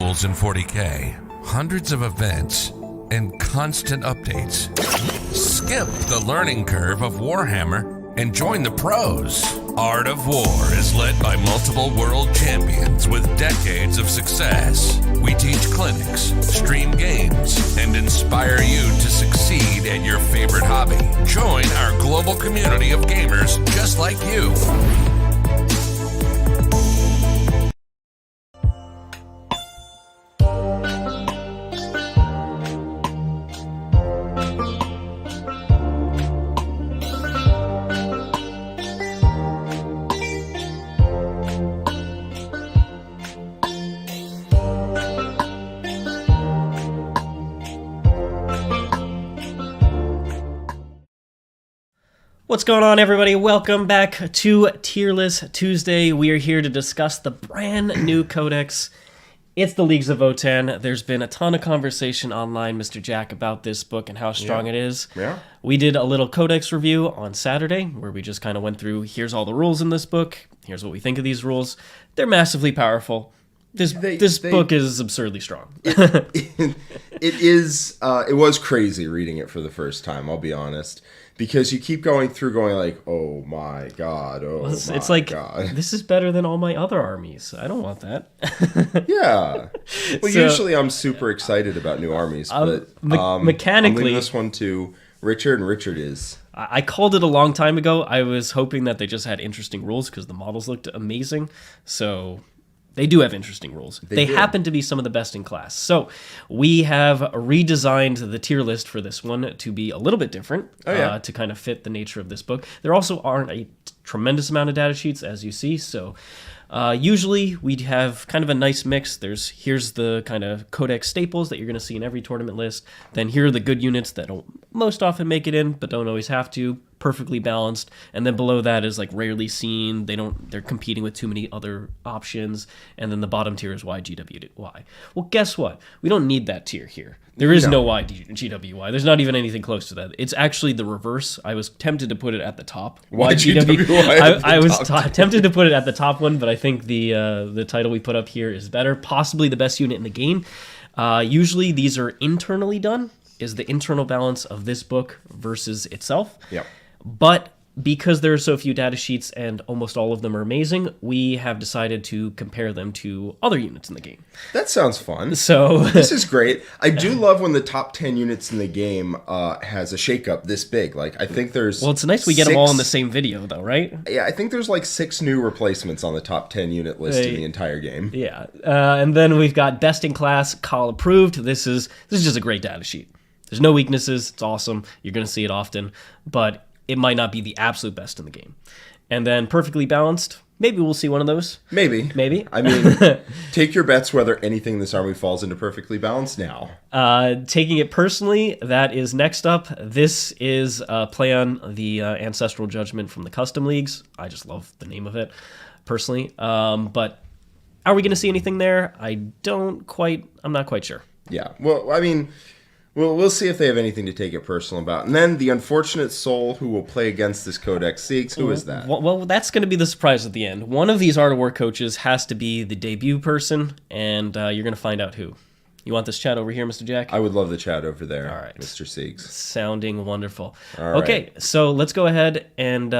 rules in 40k, hundreds of events, and constant updates. Skip the learning curve of Warhammer and join the pros. Art of War is led by multiple world champions with decades of success. We teach clinics, stream games, and inspire you to succeed at your favorite hobby. Join our global community of gamers just like you. What's going on, everybody? Welcome back to Tierless Tuesday. We are here to discuss the brand new Codex. It's the Leagues of Votann. There's been a ton of conversation online, Mr. Jack, about this book and how strong it is. Yeah. We did a little Codex review on Saturday where we just kind of went through, here's all the rules in this book. Here's what we think of these rules. They're massively powerful. This book is absurdly strong. It was crazy reading it for the first time, I'll be honest. Because you keep going like, oh my god, it's like, god. This is better than all my other armies. I don't want that. Yeah. Well, usually I'm super excited about new armies, but mechanically, I'm leaving this one to Richard, and Richard is... I called it a long time ago. I was hoping that they just had interesting rules because the models looked amazing. So... they do have interesting rules. They happen to be some of the best in class. So we have redesigned the tier list for this one to be a little bit different to kind of fit the nature of this book. There also aren't a tremendous amount of data sheets, as you see. So usually we'd have kind of a nice mix. Here's the kind of Codex staples that you're going to see in every tournament list. Then here are the good units that don't most often make it in, but don't always have to. Perfectly balanced, and then below that is like rarely seen. They're competing with too many other options, and then the bottom tier is YGWY. Well, guess what? We don't need that tier here. There is no YGWY. There's not even anything close to that. It's actually the reverse. I was tempted to put it at the top. YGWY. I was tempted to put it at the top one, but I think the title we put up here is better. Possibly the best unit in the game. Usually these are internally done. Is the internal balance of this book versus itself. Yep. But because there are so few data sheets and almost all of them are amazing, we have decided to compare them to other units in the game. That sounds fun. So this is great. I do love when the top 10 units in the game has a shakeup this big. Like, I think there's... well, it's nice we get them all in the same video, though, right? Yeah, I think there's like 6 new replacements on the top 10 unit list in the entire game. Yeah. And then we've got best in class, Kahl approved. This is just a great data sheet. There's no weaknesses. It's awesome. You're going to see it often, but it might not be the absolute best in the game. And then perfectly balanced. Maybe we'll see one of those. Maybe. I mean, take your bets whether anything in this army falls into perfectly balanced now. Taking it personally, that is next up. This is play on the Ancestral Judgment from the Custom Leagues. I just love the name of it, personally. But are we going to see anything there? I'm not quite sure. Yeah. Well, I mean... well, we'll see if they have anything to take it personal about. And then the unfortunate soul who will play against this Codex Seeks, who is that? Well, that's going to be the surprise at the end. One of these Art of War coaches has to be the debut person, and you're going to find out who. You want this chat over here, Mr. Jack? I would love the chat over there, all right. Mr. Siegs. Sounding wonderful. All right. Okay, so let's go ahead and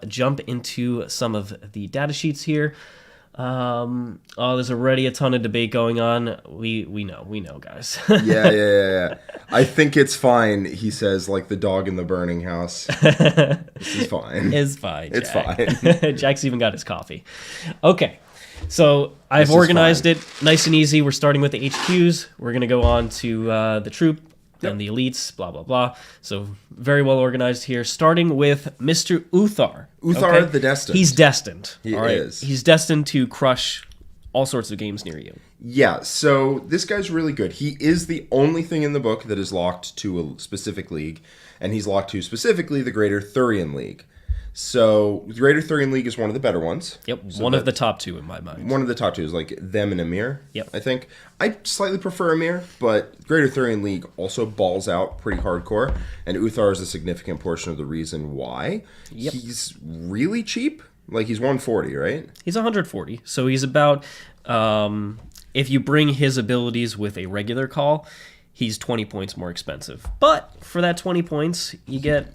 jump into some of the data sheets here. There's already a ton of debate going on. We know, guys. Yeah. I think it's fine, he says, like the dog in the burning house. This is fine. It's fine, Jack. It's fine. Jack's even got his coffee. Okay, so I've organized it nice and easy. We're starting with the HQs. We're going to go on to the troop. Yep. And the elites, blah, blah, blah. So very well organized here. Starting with Mr. Uthar. Uthar the Destined. He's destined. He is. He's destined to crush all sorts of games near you. Yeah, so this guy's really good. He is the only thing in the book that is locked to a specific league, and he's locked to specifically the Greater Thurian League. So the Greater Thurian League is one of the better ones. Yep, so one of the top two in my mind. One of the top two is like them and Emir. Yep. I think. I slightly prefer Emir, but Greater Thurian League also balls out pretty hardcore, and Uthar is a significant portion of the reason why. Yep. He's really cheap. Like, he's 140, right? He's 140, so he's about If you bring his abilities with a regular Kahl, he's 20 points more expensive. But for that 20 points, you get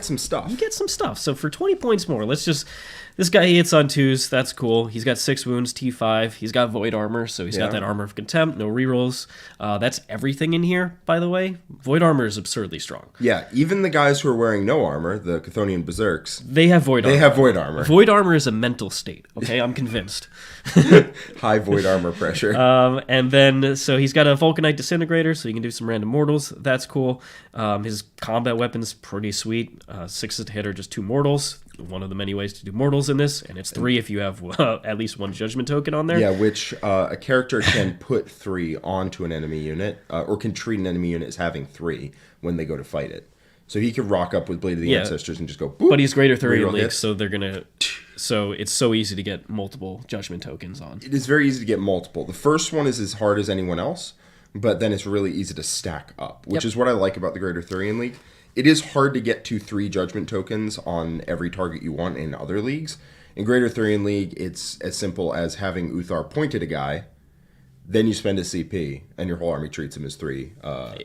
some stuff. You get some stuff. So for 20 points more, this guy hits on 2s. That's cool. He's got 6 wounds, T5. He's got void armor, so he's got that armor of contempt, no rerolls. That's everything in here, by the way. Void armor is absurdly strong. Yeah, even the guys who are wearing no armor, the Cthonian Berserks, they have void armor. They have void armor. Void armor is a mental state, okay? I'm convinced. High void armor pressure. And then, so he's got a Vulcanite Disintegrator, so he can do some random mortals. That's cool. His combat weapon's pretty sweet. 6 to hit are just 2 mortals. One of the many ways to do mortals in this, and it's 3 if you have at least 1 judgment token on there. Yeah, which a character can put 3 onto an enemy unit, or can treat an enemy unit as having 3 when they go to fight it. So he could rock up with Blade of the Ancestors and just go, boop. But he's Greater Thurian League, so they're going to... So it's so easy to get multiple judgment tokens on. It is very easy to get multiple. The first one is as hard as anyone else, but then it's really easy to stack up, which is what I like about the Greater Thurian League. It is hard to get to 3 judgment tokens on every target you want in other leagues. In Greater Thurian League, it's as simple as having Uthar point at a guy, then you spend a CP, and your whole army treats him as 3.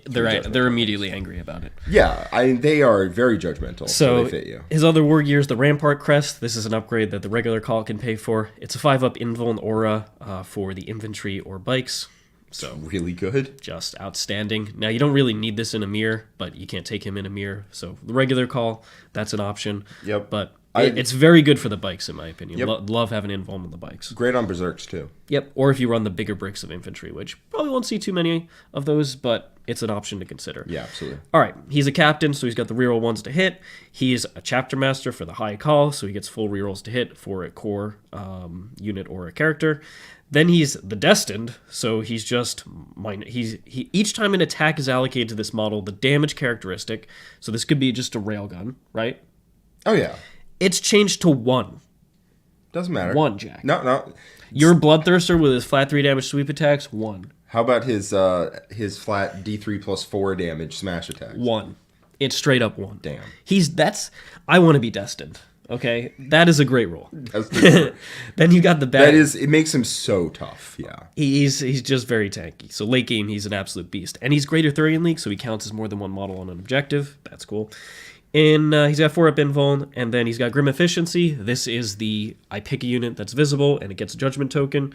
They're immediately angry about it. Yeah, they are very judgmental, so they fit you. His other war gear is the Rampart Crest. This is an upgrade that the regular Kahl can pay for. It's a 5-up invuln aura for the infantry or bikes. So really good. Just outstanding. Now, you don't really need this in a mirror, but you can't take him in a mirror. So the regular Kahl, that's an option. Yep. But it's very good for the bikes, in my opinion. Yep. Love having invuln on the bikes. Great on Berserks, too. Yep. Or if you run the bigger bricks of infantry, which probably won't see too many of those, but it's an option to consider. Yeah, absolutely. All right. He's a captain, so he's got the reroll 1s to hit. He's a chapter master for the high Kahl, so he gets full rerolls to hit for a core unit or a character. Then he's the Destined, so he's just each time an attack is allocated to this model, the damage characteristic, so this could be just a railgun, right? Oh yeah. It's changed to 1. Doesn't matter. 1, Jack. No. Your Bloodthirster with his flat 3 damage sweep attacks, 1. How about his flat D3 plus 4 damage smash attacks? 1. It's straight up 1. Damn. I want to be Destined. Okay, that is a great rule. Then you got the bad. It makes him so tough. Yeah, he's just very tanky. So late game, he's an absolute beast, and he's Greater Thurian League, so he counts as more than 1 model on an objective. That's cool. And he's got 4-up invuln, and then he's got Grim Efficiency. This is I pick a unit that's visible, and it gets a judgment token.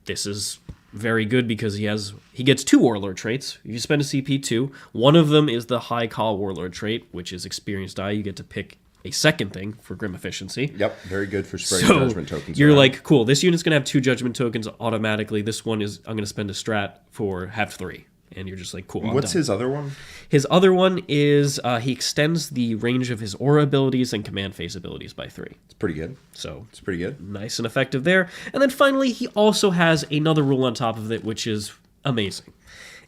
This is very good because he gets 2 warlord traits. If you spend a CP 2, one of them is the high Kahl warlord trait, which is experience die. You get to pick a second thing for Grim Efficiency. Yep, very good for spreading judgment tokens. You're like, cool, this unit's going to have 2 judgment tokens automatically. This one I'm going to spend a strat for have 3. And you're just like, cool, What's his other one? His other one is he extends the range of his aura abilities and command phase abilities by 3. It's pretty good. So it's pretty good. Nice and effective there. And then finally, he also has another rule on top of it, which is amazing.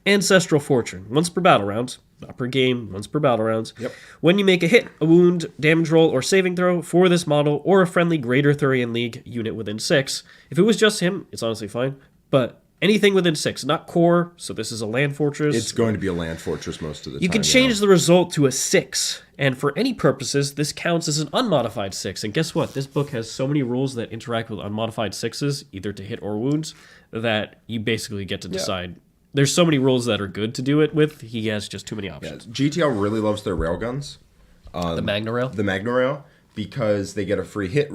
Ancestral Fortune. Once per battle round. Not per game, once per battle rounds. Yep. When you make a hit, a wound, damage roll, or saving throw for this model or a friendly Greater Thurian League unit within 6, if it was just him, it's honestly fine. But anything within 6, not core, so this is a land fortress. It's going to be a land fortress most of the time. You can change the result to a 6, and for any purposes, this counts as an unmodified 6. And guess what? This book has so many rules that interact with unmodified 6s, either to hit or wounds, that you basically get to decide. Yeah. There's so many rules that are good to do it with. He has just too many options. Yeah, GTL really loves their railguns. The Magna Rail? The Magna Rail, because they get a free hit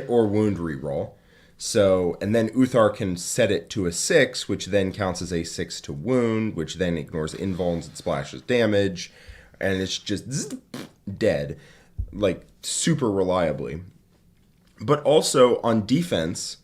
or wound reroll. So, and then Uthar can set it to a 6, which then counts as a 6 to wound, which then ignores invulns and splashes damage, and it's just dead, like super reliably. But also on defense,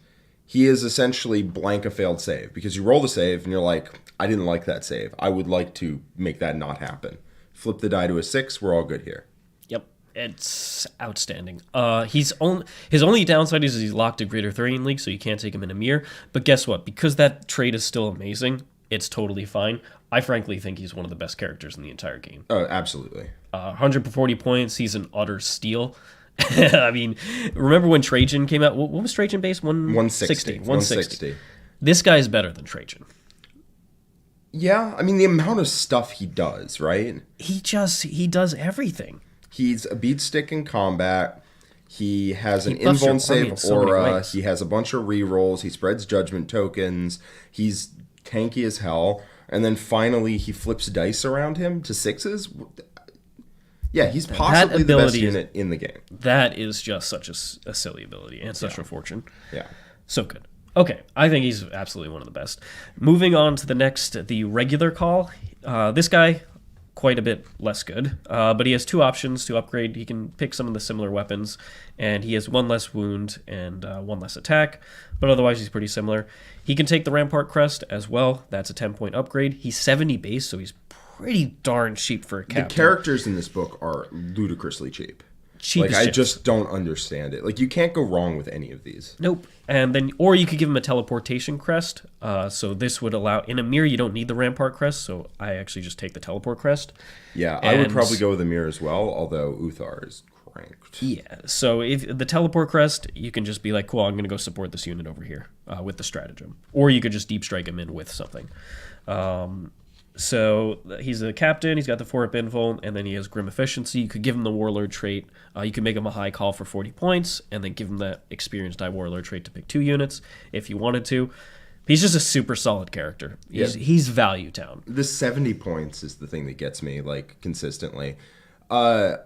he is essentially blank a failed save, because you roll the save and you're like, I didn't like that save. I would like to make that not happen. Flip the die to a 6, we're all good here. Yep. It's outstanding. His only downside is he's locked to Greater Thurian League, so you can't take him in a mirror. But guess what? Because that trait is still amazing, it's totally fine. I frankly think he's one of the best characters in the entire game. Oh, absolutely. 140 points. He's an utter steal. I mean, remember when Trajan came out? What was Trajan base? 160. 160. This guy's better than Trajan. Yeah, I mean, the amount of stuff he does, right? He does everything. He's a beat stick in combat. He has an buffs your invuln army in save so many aura. ways. He has a bunch of rerolls. He spreads judgment tokens. He's tanky as hell. And then finally, he flips dice around him to 6s. Yeah, he's possibly the best unit in the game. That is just such a silly ability and such a fortune. Yeah. So good. Okay, I think he's absolutely one of the best. Moving on to the next, the regular Kahl. This guy, quite a bit less good, but he has 2 options to upgrade. He can pick some of the similar weapons, and he has 1 less wound and 1 less attack, but otherwise he's pretty similar. He can take the Rampart Crest as well. That's a 10-point upgrade. He's 70 base, so he's pretty darn cheap for a captain. The characters in this book are ludicrously cheap. Cheap as I shit. just don't understand it. Like, you can't go wrong with any of these. Nope. And then, or you could give him a teleportation crest. So this would allow, in a mirror, you don't need the Rampart Crest, so I actually just take the teleport crest. Yeah, I would probably go with the mirror as well, although Uthar is cranked. Yeah, so if the teleport crest, you can just be like, cool, I'm going to go support this unit over here with the stratagem. Or you could just deep strike him in with something. So he's a captain, he's got the 4-up invuln, and then he has Grim Efficiency. You could give him the Warlord trait. You could make him a high call for 40 points, and then give him that Experienced Die Warlord trait to pick 2 units if you wanted to. He's just a super solid character. He's Value Town. The 70 points is the thing that gets me, like, consistently. I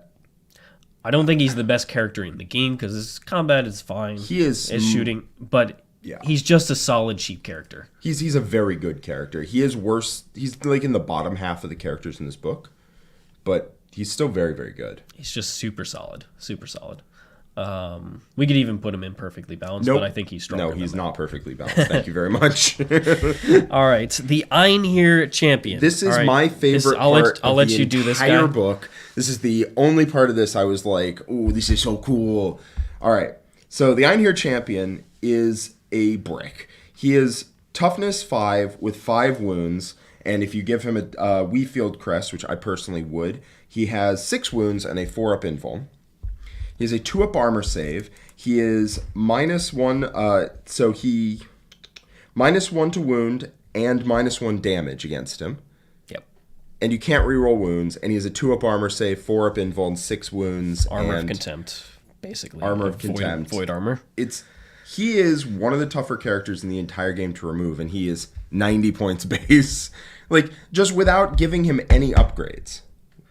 don't think he's the best character in the game, because his combat is fine. He is... His shooting, but... Yeah. He's just a solid cheap character. He's a very good character. He is worse. He's like in the bottom half of the characters in this book, but he's still very, very good. He's just super solid. Super solid. We could even put him in perfectly balanced, Nope. but I think he's stronger. No, he's not perfectly balanced. Thank you very much. All right, the Einhyr Champion. This is my favorite part of the entire book. This is the only part of this I was like, "Ooh, this is so cool." All right, so the Einhyr Champion is a brick. He is toughness 5 with 5 wounds, and if you give him a Weafield Crest, which I personally would, he has 6 wounds and a 4-up invuln. He has a 2-up armor save. He is -1, so he -1 to wound and -1 damage against him. Yep. And you can't reroll wounds, and he has a 2-up armor save, 4-up invuln, 6 wounds, Armor and of Contempt, basically. Armor of Contempt. Void armor. He is one of the tougher characters in the entire game to remove, and he is 90 points base. Like, just without giving him any upgrades.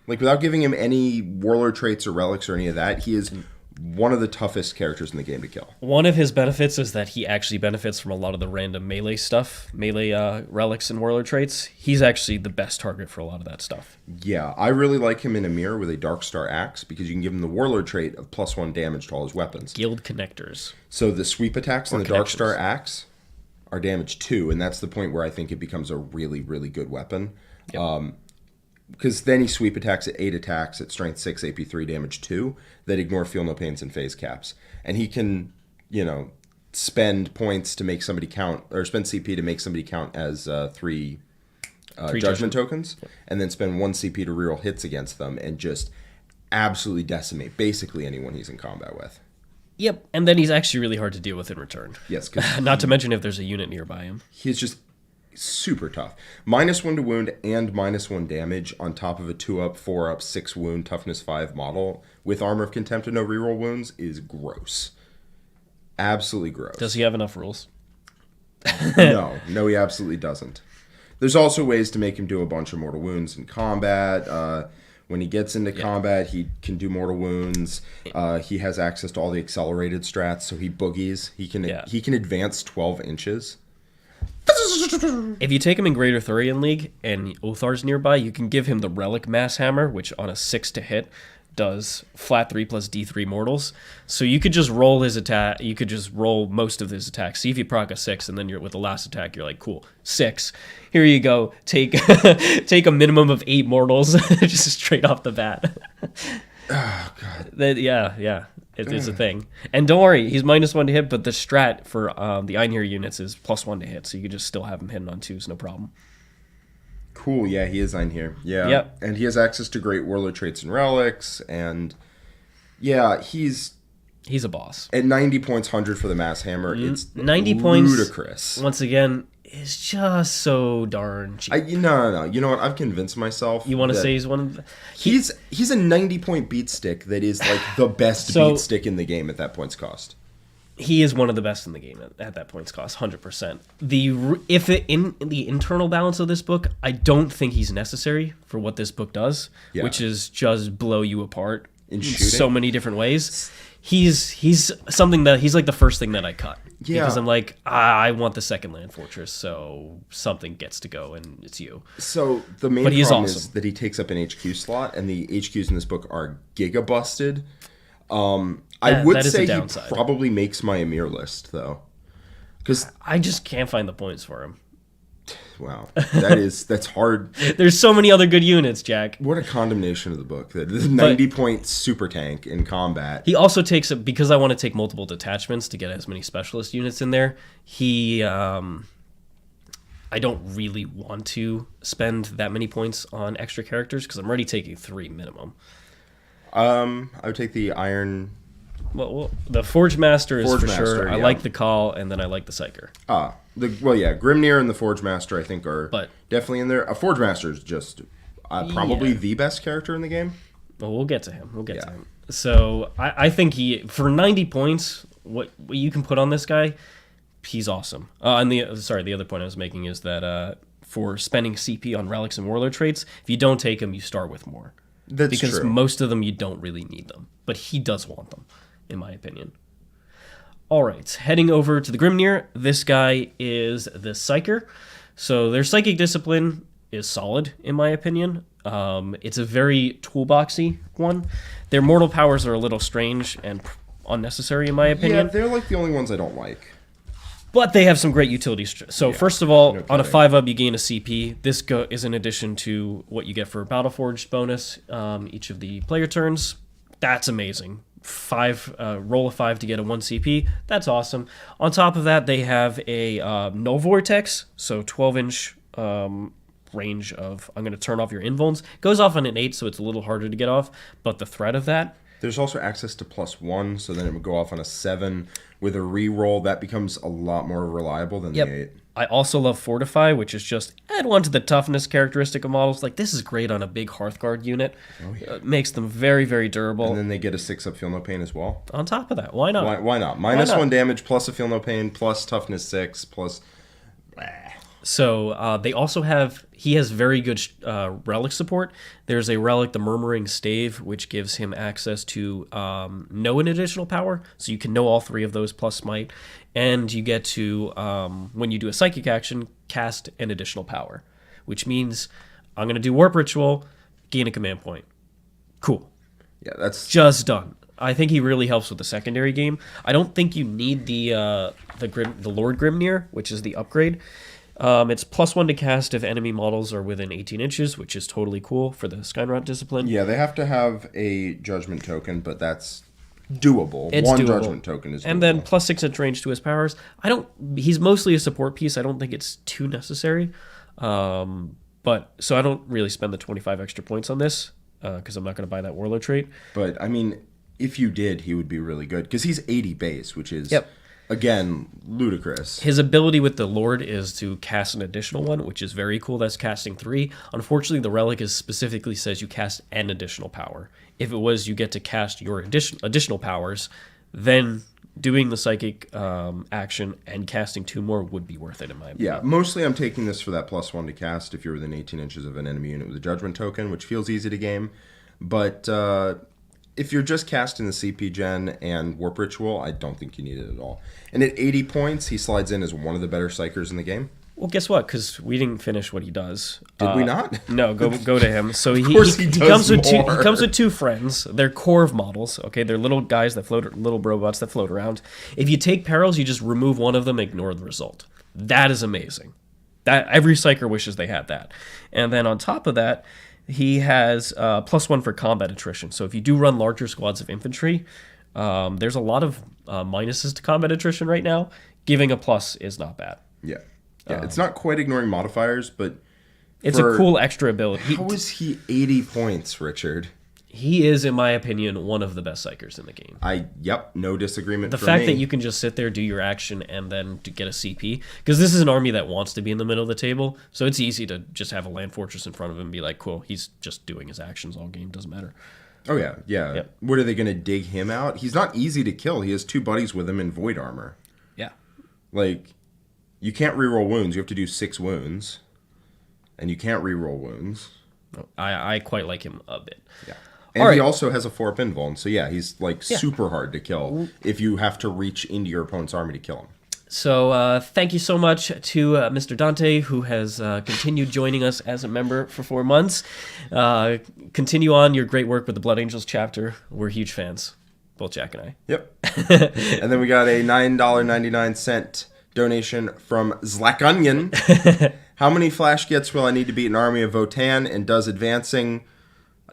Like, without giving him any warlord traits or relics or any of that, he is one of the toughest characters in the game to kill. One of his benefits is that he actually benefits from a lot of the random melee stuff, melee relics and warlord traits. He's actually the best target for a lot of that stuff. Yeah, I really like him in a mirror with a Darkstar Axe, because you can give him the warlord trait of +1 damage to all his weapons. Guild connectors. So the sweep attacks on the Darkstar Axe are damage 2, and that's the point where I think it becomes a really, really good weapon. Yep. Because then he sweep attacks at 8 attacks at strength 6, AP 3, damage 2, that ignore feel no pains and phase caps. And he can, spend points to make somebody count, or spend CP to make somebody count as 3 judgment tokens, and then spend 1 CP to reroll hits against them, and just absolutely decimate basically anyone he's in combat with. Yep, and then he's actually really hard to deal with in return. Yes, because not to mention if there's a unit nearby him. He's just super tough. -1 to wound and -1 damage on top of a 2-up, 4-up, 6 wound, toughness 5 model with Armor of Contempt and no reroll wounds is gross. Absolutely gross. Does he have enough rules? No, he absolutely doesn't. There's also ways to make him do a bunch of mortal wounds in combat. When he gets into combat, he can do mortal wounds. He has access to all the accelerated strats, so he boogies. He can advance 12 inches. If you take him in Greater Thurian League and Uthar's nearby, you can give him the Relic Mass Hammer, which on a 6 to hit does flat 3 plus D3 mortals. So you could just roll his attack. You could just roll most of his attacks. See if you proc a 6, and then you're with the last attack, you're like, cool, 6. Here you go. Take take a minimum of 8 mortals, just straight off the bat. Oh god. Yeah. It's a thing. And don't worry, he's -1 to hit, but the strat for the Einhyr units is +1 to hit, so you could just still have him hitting on 2s, no problem. Cool, yeah, he is Einhyr. Yeah. Yep. And he has access to great warlord traits and relics, and yeah, he's a boss. At 90 points, 100 for the Mass Hammer, it's 90 points, ludicrous. Once again, is just so darn cheap. No. You know what? I've convinced myself. You want to say he's one of the... He's a 90-point beat stick that is like the best beat stick in the game at that point's cost. He is one of the best in the game at that point's cost, 100%. In the internal balance of this book, I don't think he's necessary for what this book does, which is just blow you apart in so many different ways. He's something that he's like the first thing that I cut. Yeah. Because I'm like, I want the second land fortress, so something gets to go, and it's you. So the main problem is that he takes up an HQ slot, and the HQs in this book are giga busted. I would say he probably makes my Einhyr list, though. Because I just can't find the points for him. Wow. That's hard. There's so many other good units, Jack. What a condemnation of the book. The 90-point super tank in combat. He also takes it, because I want to take multiple detachments to get as many specialist units in there. I don't really want to spend that many points on extra characters, because I'm already taking 3 minimum. I would take the Iron... Well, the Forge Master is for sure. I like the Kahl, and then I like the Psyker. Grimnyr and the Forge Master, I think, are definitely in there. A Forge Master is just probably the best character in the game. Well, we'll get to him. To him. So I think for 90 points, what you can put on this guy, he's awesome. And the other point I was making is that for spending CP on relics and warlord traits, if you don't take him, you start with more. That's true. Because most of them you don't really need them, but he does want them, in my opinion. All right, heading over to the Grimnyr. This guy is the Psyker. So their Psychic Discipline is solid, in my opinion. It's a very toolboxy one. Their mortal powers are a little strange and unnecessary, in my opinion. Yeah, they're like the only ones I don't like. But they have some great utility. So first of all, on a 5-up, you gain a CP. This is in addition to what you get for a Battleforged bonus each of the player turns. That's amazing. Roll a 5 to get a 1 CP. That's awesome. On top of that, they have a Null Vortex, so 12-inch range of, I'm going to turn off your invulns. Goes off on an 8, so it's a little harder to get off, but the threat of that... There's also access to +1, so then it would go off on a 7. With a reroll, that becomes a lot more reliable than the 8. I also love Fortify, which is just add 1 to the toughness characteristic of models. Like, this is great on a big Hearthguard unit. It makes them very, very durable. And then they get a 6-up Feel No Pain as well. On top of that, why not? Why not? -1 damage, plus a Feel No Pain, plus toughness 6, plus... So they also he has very good relic support. There's a relic, the Murmuring Stave, which gives him access to know an additional power. So you can know all 3 of those plus Smite. And you get to, when you do a psychic action, cast an additional power. Which means I'm going to do Warp Ritual, gain a command point. Cool. Yeah, that's... Just done. I think he really helps with the secondary game. I don't think you need the Lord Grimnyr, which is the upgrade. It's +1 to cast if enemy models are within 18 inches, which is totally cool for the Skynrot discipline. Yeah, they have to have a judgment token, but that's doable. It's One doable. judgment token is doable. And then +6-inch range to his powers. He's mostly a support piece. I don't think it's too necessary. But so I don't really spend the 25 extra points on this because I'm not going to buy that Warlord trait. But I mean, if you did, he would be really good because he's 80 base, which is again ludicrous. His ability with the Lord is to cast an additional one, which is very cool. That's casting 3. Unfortunately, the relic specifically says you cast an additional power. If it was you get to cast your additional powers, then doing the psychic action and casting 2 more would be worth it in my opinion. Yeah, mostly I'm taking this for that +1 to cast if you're within 18 inches of an enemy unit with a judgment token, which feels easy to game. But if you're just casting the CP Gen and Warp Ritual, I don't think you need it at all. And at 80 points, he slides in as one of the better Psychers in the game. Well, guess what? Because we didn't finish what he does. Did we not? No, go to him. So he comes with 2 friends. They're Corv models. Okay, they're little guys that float, little robots that float around. If you take perils, you just remove one of them, ignore the result. That is amazing. That every Psyker wishes they had that. And then on top of that, he has +1 for combat attrition. So if you do run larger squads of infantry, there's a lot of minuses to combat attrition right now. Giving a plus is not bad. Yeah. Yeah, it's not quite ignoring modifiers, but it's a cool extra ability. How is he 80 points, Richard? He is, in my opinion, one of the best psychers in the game. No disagreement. The for fact me. that you can just sit there, do your action, and then to get a CP, because this is an army that wants to be in the middle of the table, so it's easy to just have a land fortress in front of him and be like, cool, he's just doing his actions all game, doesn't matter. Oh yeah. Yep. What are they going to dig him out? He's not easy to kill. He has 2 buddies with him in void armor. Yeah. Like, you can't reroll wounds. You have to do 6 wounds, and you can't reroll wounds. I quite like him a bit. Yeah. And he also has a 4-up invuln, so yeah, he's like super hard to kill if you have to reach into your opponent's army to kill him. So thank you so much to Mr. Dante, who has continued joining us as a member for 4 months. Continue on your great work with the Blood Angels chapter. We're huge fans, both Jack and I. Yep. And then we got a $9.99 donation from Zlakonian. How many flash gets will I need to beat an army of Votann, and does advancing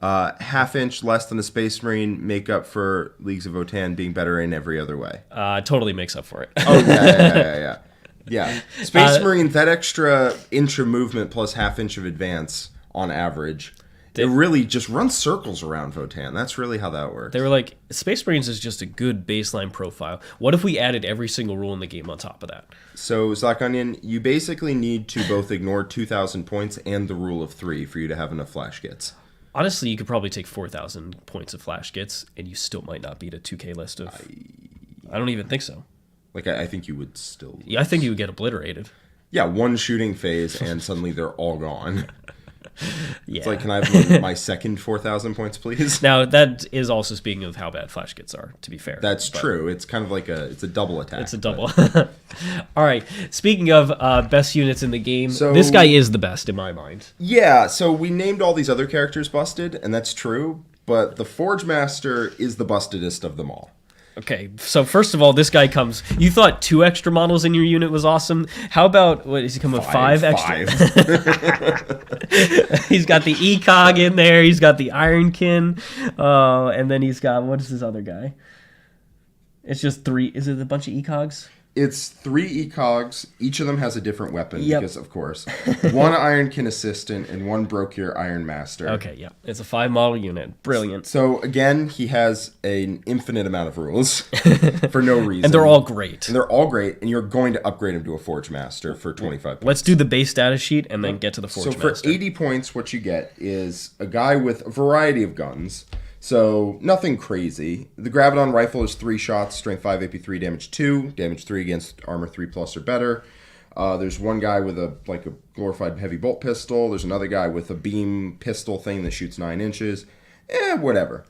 half-inch less than a Space Marine make up for Leagues of Votann being better in every other way? Totally makes up for it. Oh, yeah. Yeah. Space Marine, that extra inch of movement plus half-inch of advance on average, it really just runs circles around Votann. That's really how that works. They were like, Space Marines is just a good baseline profile. What if we added every single rule in the game on top of that? So, Zlakonian, you basically need to both ignore 2,000 points and the rule of 3 for you to have enough flash gets. Honestly, you could probably take 4,000 points of flash gets, and you still might not beat a 2K list of... I don't even think so. Like, I think you would still... Yeah, I think you would get obliterated. Yeah, one shooting phase, and suddenly they're all gone. Yeah. It's like, can I have my second 4,000 points, please? Now, that is also speaking of how bad flash gets are, to be fair. That's true. It's kind of like it's a double attack. It's a double. All right. Speaking of best units in the game, this guy is the best in my mind. Yeah, so we named all these other characters busted, and that's true, but the Forge Master is the bustedest of them all. Okay, so first of all, this guy comes... You thought 2 extra models in your unit was awesome. How about... What, does he come with 5 extra? 5. He's got the ECOG in there. He's got the Ironkin. And then he's got... What is this other guy? It's just 3... Is it a bunch of ECOGs? It's 3 ECOGs. Each of them has a different weapon, because, of course. 1 Ironkin Assistant and 1 Brokier Iron-master. Okay, yeah. It's a 5-model unit. Brilliant. So, again, he has an infinite amount of rules for no reason. And they're all great. And you're going to upgrade him to a Forge Master for 25 points. Let's do the base data sheet and then get to the Forge Master. So for 80 points, what you get is a guy with a variety of guns. So nothing crazy. The Graviton rifle is 3 shots, strength 5, AP 3, damage 2, damage 3 against armor 3+ or better. There's one guy with a glorified heavy bolt pistol. There's another guy with a beam pistol thing that shoots 9 inches. Whatever.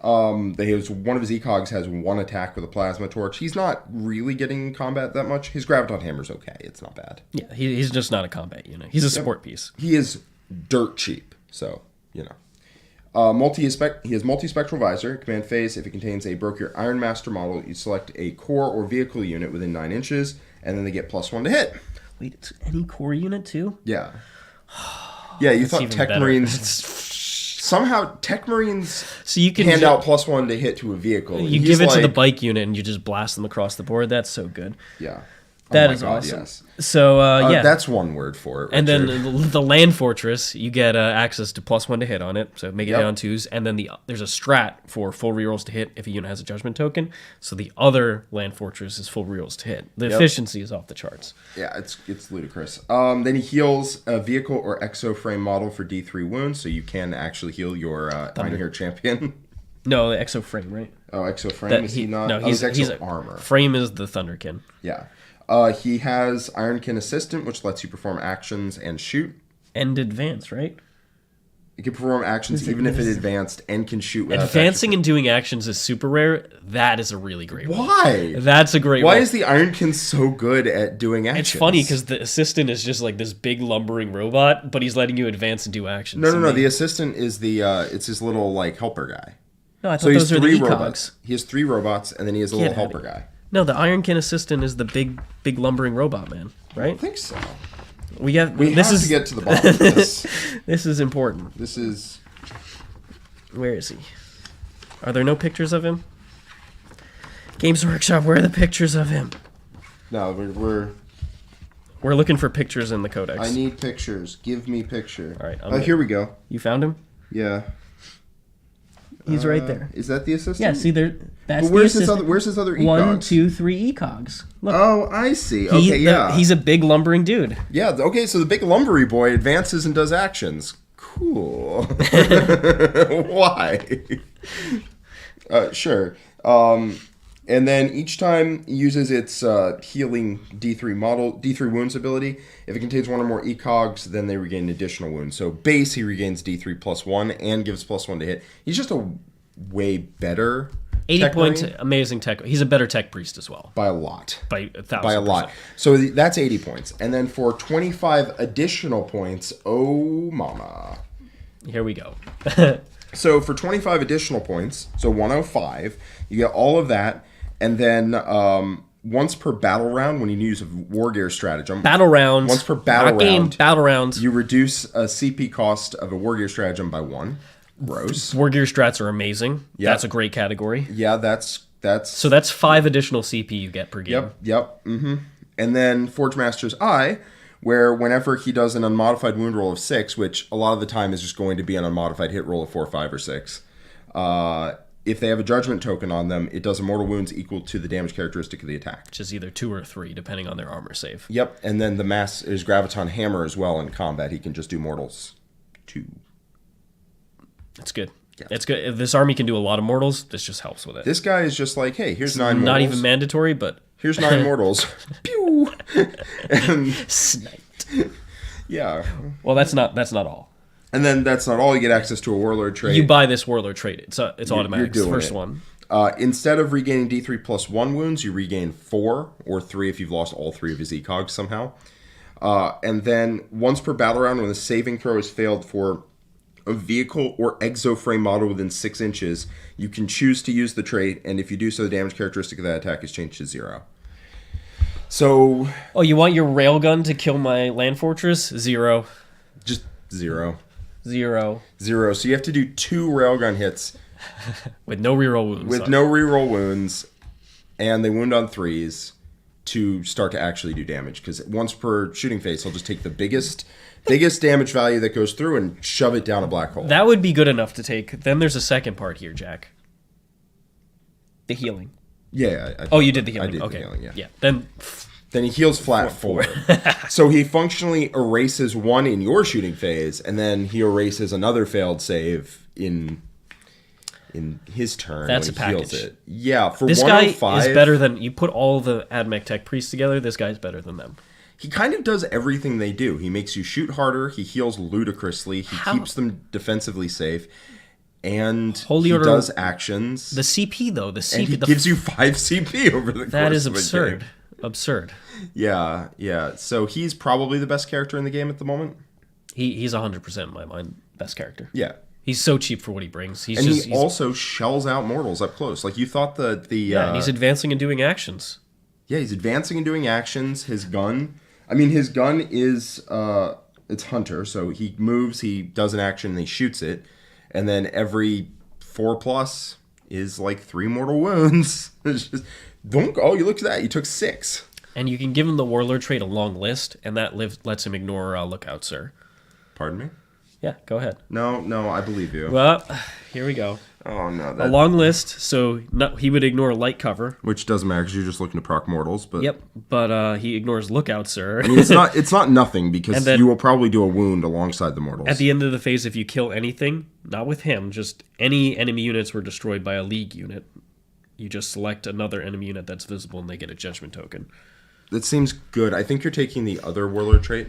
One of his ECOGs has 1 attack with a plasma torch. He's not really getting combat that much. His Graviton hammer's okay. It's not bad. Yeah, he's just not a combat unit. He's a support piece. He is dirt cheap, so, you know. He has multi-spectral visor. Command phase, if it contains a Brokier Iron-master model, you select a core or vehicle unit within 9 inches, and then they get +1 to hit. Wait, it's any core unit too? Yeah. Yeah, you thought Tech better. Marines... Somehow, Tech Marines so you can hand out +1 to hit to a vehicle. You give it to the bike unit and you just blast them across the board. That's so good. Yeah. That is awesome. Yes. So, yeah. That's one word for it. And then the land fortress, you get access to +1 to hit on it, so make it hit on 2s. And then there's a strat for full rerolls to hit if a unit has a judgment token. So the other land fortress is full rerolls to hit. The efficiency is off the charts. Yeah, it's ludicrous. Then he heals a vehicle or exo-frame model for D3 wounds, so you can actually heal your Einhyr Champion. No, the exo frame, right? Oh, exo frame? Is he not? No, he's exo armor. Frame is the Thunderkyn. Yeah. He has Ironkin Assistant, which lets you perform actions and shoot. And advance, right? You can perform actions even if it advanced and can shoot without advancing and doing actions is super rare. That is a really great one. Why? That's a great one. Why is the Ironkin so good at doing actions? It's funny because the assistant is just like this big lumbering robot, but he's letting you advance and do actions. No. The assistant is it's his little helper guy. No, I thought those were the ECOGs. Robots. He has 3 robots, and then he has a little helper guy. No, the Ironkin assistant is the big lumbering robot man, right? I don't think so. We have to get to the bottom of this. This is important. This is... Where is he? Are there no pictures of him? Games Workshop, where are the pictures of him? No, we're looking for pictures in the Codex. I need pictures. Give me picture. All right. Here we go. You found him? Yeah. He's right there. Is that the assistant? Yeah, see there. That's But where's the his assistant. other ECOGs? 1, 2, 3 ECOGs. Look. Oh, I see. Okay, yeah. He's a big lumbering dude. Yeah, okay, so the big lumbery boy advances and does actions. Cool. Why? Sure. And then each time it uses its healing D3 wounds ability. If it contains one or more ECOGs, then they regain additional wounds. So base, he regains D3 +1 and gives +1 to hit. He's just a way better 80 tech points, marine. Amazing tech. He's a better tech priest as well. By a lot. By 1,000%. By a lot. So that's 80 points. And then for 25 additional points, oh mama. Here we go. So for 25 additional points, so 105, you get all of that. And then once per battle round, when you use a war gear stratagem. Battle rounds. Once per battle round. Battle rounds. You reduce a CP cost of a war gear stratagem by 1. Gross. War gear strats are amazing. Yeah. That's a great category. Yeah, that's So that's 5 additional CP you get per game. Yep. Mm-hmm. And then Forge Master's Eye, where whenever he does an unmodified wound roll of 6, which a lot of the time is just going to be an unmodified hit roll of 4, 5, or 6, if they have a judgment token on them, it does immortal wounds equal to the damage characteristic of the attack. Which is either 2 or 3, depending on their armor save. Yep, and then the mass is Graviton Hammer as well in combat. He can just do mortals 2. It's good. Yeah. It's good. If this army can do a lot of mortals, this just helps with it. This guy is just like, hey, here's 9 mortals. Not even mandatory, but... Here's 9 mortals. Pew! And, Sniped. yeah. Well, that's not all. And then that's not all. You get access to a Warlord trait. You buy this Warlord trait. It's automatic. You're It's the doing first it. one. Instead of regaining D3 +1 wounds, you regain 4 or 3 if you've lost all 3 of his ECOGs somehow. And then once per battle round, when the saving throw is failed for a vehicle or exoframe model within 6 inches, you can choose to use the trait, and if you do so, the damage characteristic of that attack is changed to 0. So... Oh, you want your railgun to kill my land fortress? 0. Just 0. 0. 0. So you have to do 2 railgun hits With no reroll wounds. with no reroll wounds, and they wound on 3s to start to actually do damage. Because once per shooting phase, he'll just take the biggest damage value that goes through and shove it down a black hole. That would be good enough to take. Then there's a second part here, Jack. The healing. Yeah. Oh, you did the healing. I did Okay. the healing, yeah. Yeah. Then Then he heals flat 4. So he functionally erases 1 in your shooting phase, and then he erases another failed save in his turn. That's when a he heals package. it. Yeah, for this guy 105, is better than... You put all the AdMech Tech priests together, this guy's better than them. he kind of does everything they do. He makes you shoot harder. He heals ludicrously. He keeps them defensively safe. And Holy he Order- does actions. The CP, though. The CP... and he gives you 5 CP over the course That is of a absurd. game. Absurd. Yeah. So he's probably the best character in the game at the moment. He's 100% in my mind best character. Yeah. He's so cheap for what he brings. He's And just, he also shells out mortals up close. Like you thought and he's advancing and doing actions. Yeah, he's advancing and doing actions. His gun is it's Hunter, so he moves, he does an action, and he shoots it, and then every 4+ is like 3 mortal wounds. It's just don't go. You look at that. You took 6. And you can give him the Warlord trait a long list, and that lets him ignore Lookout, sir. Pardon me? Yeah, go ahead. No, I believe you. Well, here we go. Oh no, A long list, so he would ignore light cover. which doesn't matter because you're just looking to proc mortals. But Yep, but he ignores Lookout, sir. I mean, it's not nothing because And then- you will probably do a wound alongside the mortals. At the end of the phase, if you kill anything, not with him, just any enemy units were destroyed by a League unit, you just select another enemy unit that's visible and they get a judgment token. That seems good. I think you're taking the other Warlord trait.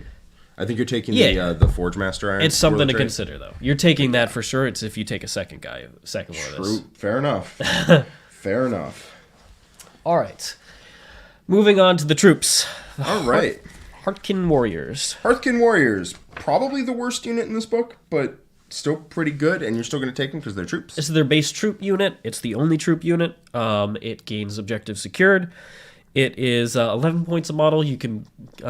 I think you're taking the Forge Master Iron. It's something Warlord to trait. consider, though. You're taking that for sure. It's if you take a second one of this. True. Fair enough. Fair enough. All right. Moving on to the troops. All right. Hearthkyn Warriors. Hearthkyn Warriors. Probably the worst unit in this book, but still pretty good, and you're still going to take them because they're troops. This is their base troop unit. It's the only troop unit. It gains objective secured. It is 11 points a model. You can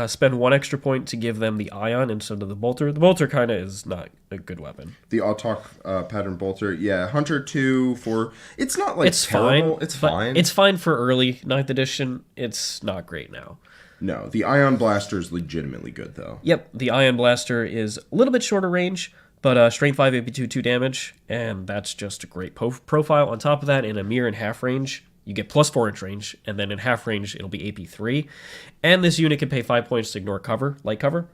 spend 1 extra point to give them the Ion instead of the Bolter. The Bolter kind of is not a good weapon. The Autok pattern bolter. Yeah, Hunter 2 for... It's not like It's terrible. fine. It's fine. It's fine for early 9th edition. It's not great now. No, the Ion Blaster is legitimately good, though. Yep, the Ion Blaster is a little bit shorter range, But Strength 5, AP2, 2 damage, and that's just a great profile. On top of that, in a mirror and half range, you get plus 4 inch range, and then in half range, it'll be AP3. And this unit can pay 5 points to ignore cover, light cover.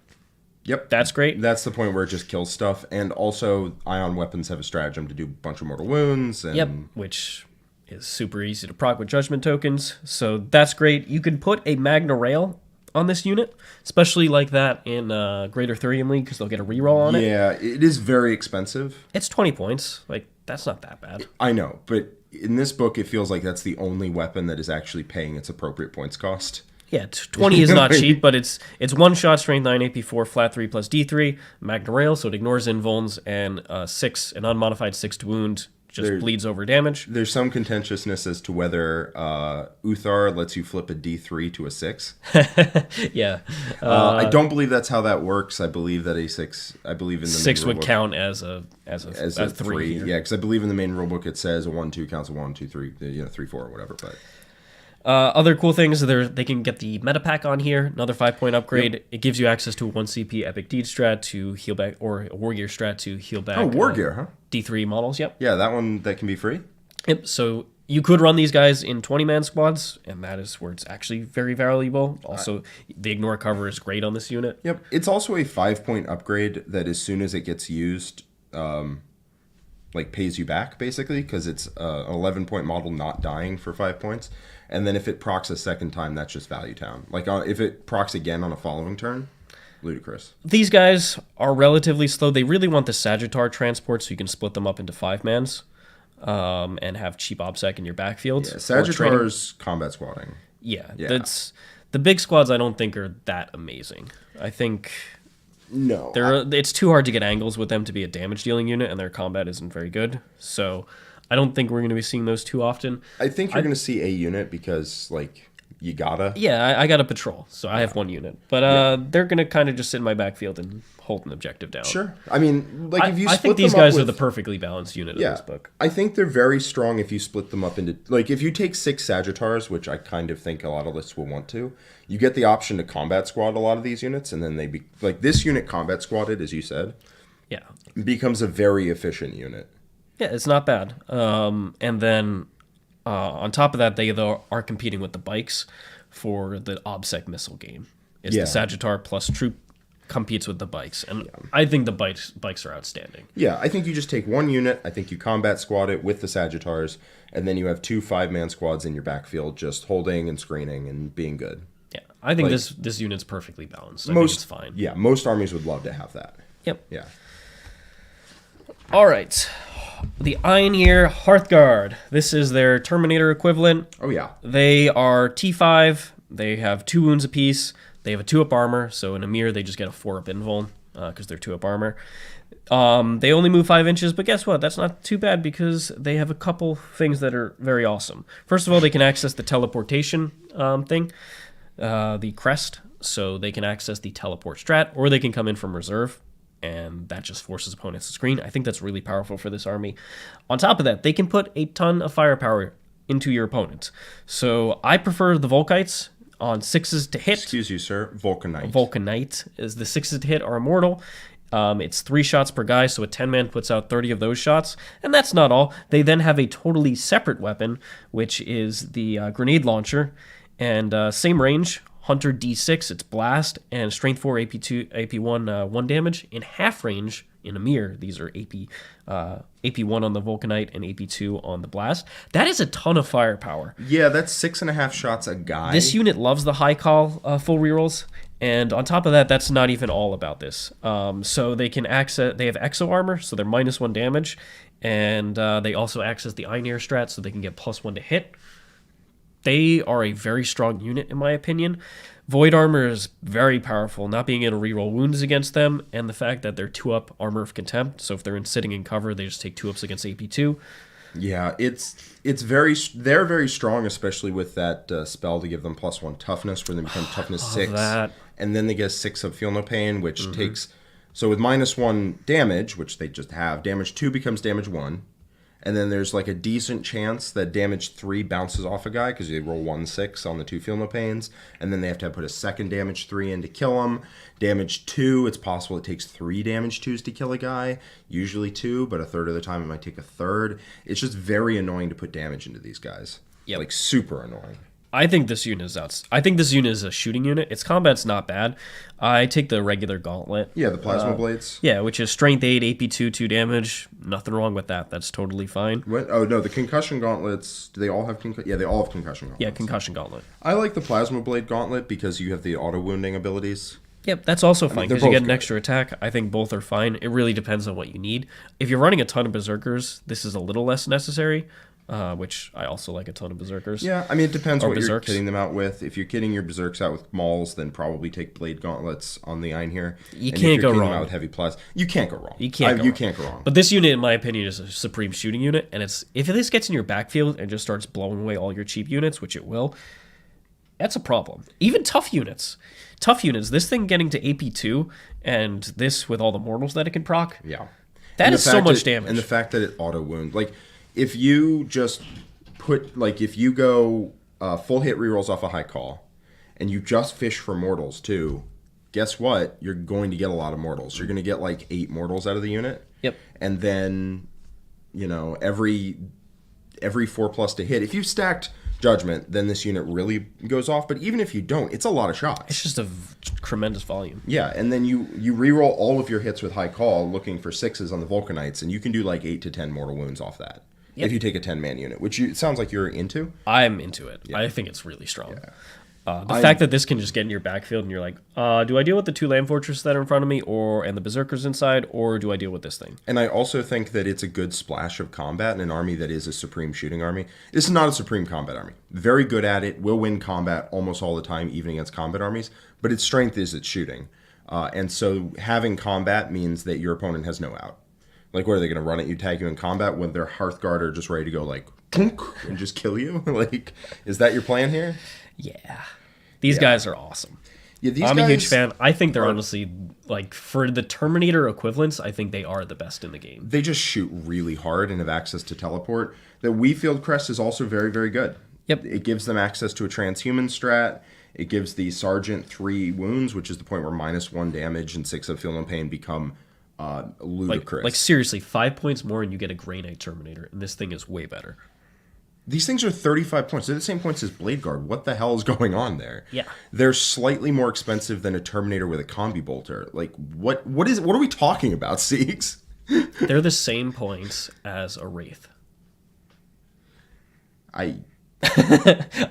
Yep. That's great. That's the point where it just kills stuff. And also, ion weapons have a stratagem to do a bunch of mortal wounds. And... Yep, which is super easy to proc with judgment tokens. So that's great. You can put a Magna Rail on this unit, especially like that in Greater Thurian League, because they'll get a reroll on it. Yeah, it is very expensive. It's 20 points. Like, that's not that bad. I know, but in this book, it feels like that's the only weapon that is actually paying its appropriate points cost. Yeah, 20 is not cheap, but it's one shot, strength 9, AP4, flat 3 plus D3, Magna Rail, so it ignores invulns, and 6, an unmodified 6 to wound, just bleeds over damage. There's some contentiousness as to whether Uthar lets you flip a D3 to a 6. Yeah. I don't believe that's how that works. I believe that a 6, I believe in the 6 would count as a 3. Yeah, because I believe in the main rulebook it says a 1-2 counts a 1, 2, 3, 3-4 or whatever, but... Other cool things, they can get the meta pack on here, another 5-point upgrade. Yep. It gives you access to a 1 CP Epic Deed strat to heal back, or a War Gear strat to heal back. Oh, War Gear, huh? D3 models, yep. Yeah, that one, that can be free? Yep, so you could run these guys in 20-man squads, and that is where it's actually very valuable. Also, the ignore cover is great on this unit. Yep, it's also a 5-point upgrade that as soon as it gets used, pays you back, basically, because it's an 11-point model not dying for 5 points. And then if it procs a second time, that's just value town. Like, if it procs again on a following turn, ludicrous. These guys are relatively slow. They really want the Sagitaur transport so you can split them up into 5-mans and have cheap OBSEC in your backfield. Yeah, Sagitaur's combat squatting. Yeah, that's the big squads I don't think are that amazing. I think... No. It's too hard to get angles with them to be a damage-dealing unit, and their combat isn't very good. So... I don't think we're going to be seeing those too often. I think you're going to see a unit because, you gotta. Yeah, I got a patrol, so I have 1 unit. But they're going to kind of just sit in my backfield and hold an objective down. Sure. I mean, if you split I think these guys are the perfectly balanced unit in this book. I think they're very strong if you split them up into... if you take 6 Sagitaurs, which I kind of think a lot of lists will want to, you get the option to combat squad a lot of these units, and then they be... this unit combat squatted, as you said, becomes a very efficient unit. Yeah, it's not bad. And then on top of that, they are competing with the bikes for the OBSEC missile game. It's the Sagitaur plus troop competes with the bikes. And I think the bikes are outstanding. Yeah, I think you just take 1 unit. I think you combat squad it with the Sagitaurs. And then you have 2 5-man squads in your backfield just holding and screening and being good. Yeah, I think this unit's perfectly balanced. I think it's fine. Yeah, most armies would love to have that. Yep. Yeah. All right. The Einhyr Hearthguard. This is their Terminator equivalent. Oh, yeah. They are T5. They have 2 wounds apiece. They have a 2-up armor. So in a mirror, they just get a 4-up invuln because they're 2-up armor. They only move 5 inches, but guess what? That's not too bad because they have a couple things that are very awesome. First of all, they can access the teleportation thing, the crest. So they can access the teleport strat, or they can come in from reserve. And that just forces opponents to screen. I think that's really powerful for this army. On top of that, they can put a ton of firepower into your opponent. So I prefer the Volkites on 6s to hit. Excuse you, sir. Vulcanite. Vulcanite is the 6s to hit are immortal. It's 3 shots per guy, so a 10-man puts out 30 of those shots. And that's not all. They then have a totally separate weapon, which is the grenade launcher. And same range. Hunter D6, it's blast, and strength 4, AP2, AP1, 1 damage. In half range, in a mirror, these are AP1 on the Vulcanite and AP2 on the blast. That is a ton of firepower. Yeah, that's 6.5 shots a guy. This unit loves the high call full rerolls, and on top of that, that's not even all about this. So they can access, they have exo armor, so they're -1 damage, and they also access the Einhyr strat, so they can get +1 to hit. They are a very strong unit, in my opinion. Void armor is very powerful, not being able to reroll wounds against them, and the fact that they're 2-up armor of contempt. So if they're sitting in cover, they just take 2-ups against AP2. Yeah, they're very strong, especially with that spell to give them +1 toughness, where they become toughness 6, and then they get 6 of Feel No Pain, which takes. So with -1 damage, which they just have, damage 2 becomes damage 1. And then there's like a decent chance that damage 3 bounces off a guy because they roll 1/6 on the 2 Feel No Pains. And then they have to put a second damage 3 in to kill him. Damage 2, it's possible it takes 3 damage 2s to kill a guy. Usually 2, but a third of the time it might take a third. It's just very annoying to put damage into these guys. Yeah, like super annoying. I think this unit is out. I think this unit is a shooting unit. Its combat's not bad. I take the regular gauntlet. Yeah, the plasma blades. Yeah, which is strength 8, AP 2 damage. Nothing wrong with that. That's totally fine. What? Oh no, the concussion gauntlets. Do they all have concussion? Yeah, they all have concussion gauntlets. Yeah, concussion gauntlet. I like the plasma blade gauntlet because you have the auto wounding abilities. Yep, that's also fine because you get an good. extra attack. I think both are fine. It really depends on what you need. If you're running a ton of berserkers, this is a little less necessary. Which I also like a ton of berserkers. Yeah, I mean, it depends Or what berserks. you're kitting them out with. If you're kitting your berserks out with mauls, then probably take blade gauntlets on the Einhyr. You And can't if go you're kitting them wrong. out with heavy plasma. You can't go wrong. You can't go wrong. But this unit, in my opinion, is a supreme shooting unit, and it's if this gets in your backfield and just starts blowing away all your cheap units, which it will, that's a problem. Even tough units, this thing getting to AP2, and this with all the mortals that it can proc, Yeah. that And is the so fact much that- damage. And the fact that it auto wound, like if you just put if you go full hit rerolls off a high call, and you just fish for mortals too, guess what? You're going to get a lot of mortals. You're going to get like 8 mortals out of the unit. Yep. And then, every 4+ to hit. If you stacked Judgment, then this unit really goes off. But even if you don't, it's a lot of shots. It's just a tremendous volume. Yeah, and then you reroll all of your hits with high call, looking for 6s on the Vulcanites, and you can do like 8 to 10 mortal wounds off that. Yep. If you take a 10-man unit, which it sounds like you're into. I'm into it. I think it's really strong. The fact that this can just get in your backfield and you're like, do I deal with the 2 land fortresses that are in front of me and the berserkers inside, or do I deal with this thing? And I also think that it's a good splash of combat in an army that is a supreme shooting army. This is not a supreme combat army. Very good at it, will win combat almost all the time, even against combat armies, but its strength is its shooting. And so having combat means that your opponent has no out. Like, what are they going to run at you, tag you in combat when their Hearthguard are just ready to go, like, and just kill you? Like, is that your plan here? Yeah. These guys are awesome. Yeah, I'm a huge fan. I think they're honestly, like, for the Terminator equivalents, I think they are the best in the game. They just shoot really hard and have access to teleport. The Weafield Crest is also very, very good. Yep. It gives them access to a transhuman strat. It gives the Sergeant 3 wounds, which is the point where -1 damage and 6 of Feel No Pain become ludicrous. Like seriously, 5 points more and you get a Grey Knight Terminator, and this thing is way better. These things are 35 points. They're the same points as Blade Guard. What the hell is going on there? Yeah. They're slightly more expensive than a Terminator with a combi bolter. Like, what are we talking about, Siegs? They're the same points as a Wraith. I'm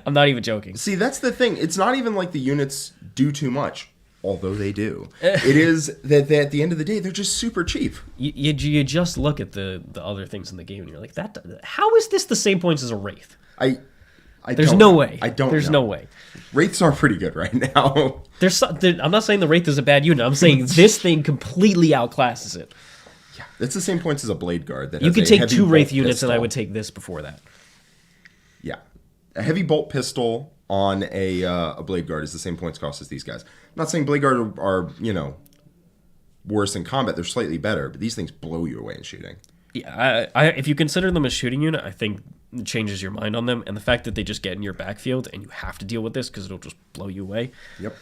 not even joking. See, that's the thing. It's not even like the units do too much, although they do. It is that they, at the end of the day, they're just super cheap. You just look at the other things in the game and you're like, how is this the same points as a Wraith? There's no way. There's no way. Wraiths are pretty good right now. I'm not saying the Wraith is a bad unit. I'm saying this thing completely outclasses it. Yeah, it's the same points as a Blade Guard. That You has could a take heavy 2 Wraith bolt units and I pistol. would take this before that. Yeah. A heavy bolt pistol on a Blade Guard is the same points cost as these guys. I'm not saying Blade Guard are worse in combat. They're slightly better, but these things blow you away in shooting. Yeah, if you consider them a shooting unit, I think it changes your mind on them. And the fact that they just get in your backfield and you have to deal with this because it'll just blow you away. Yep.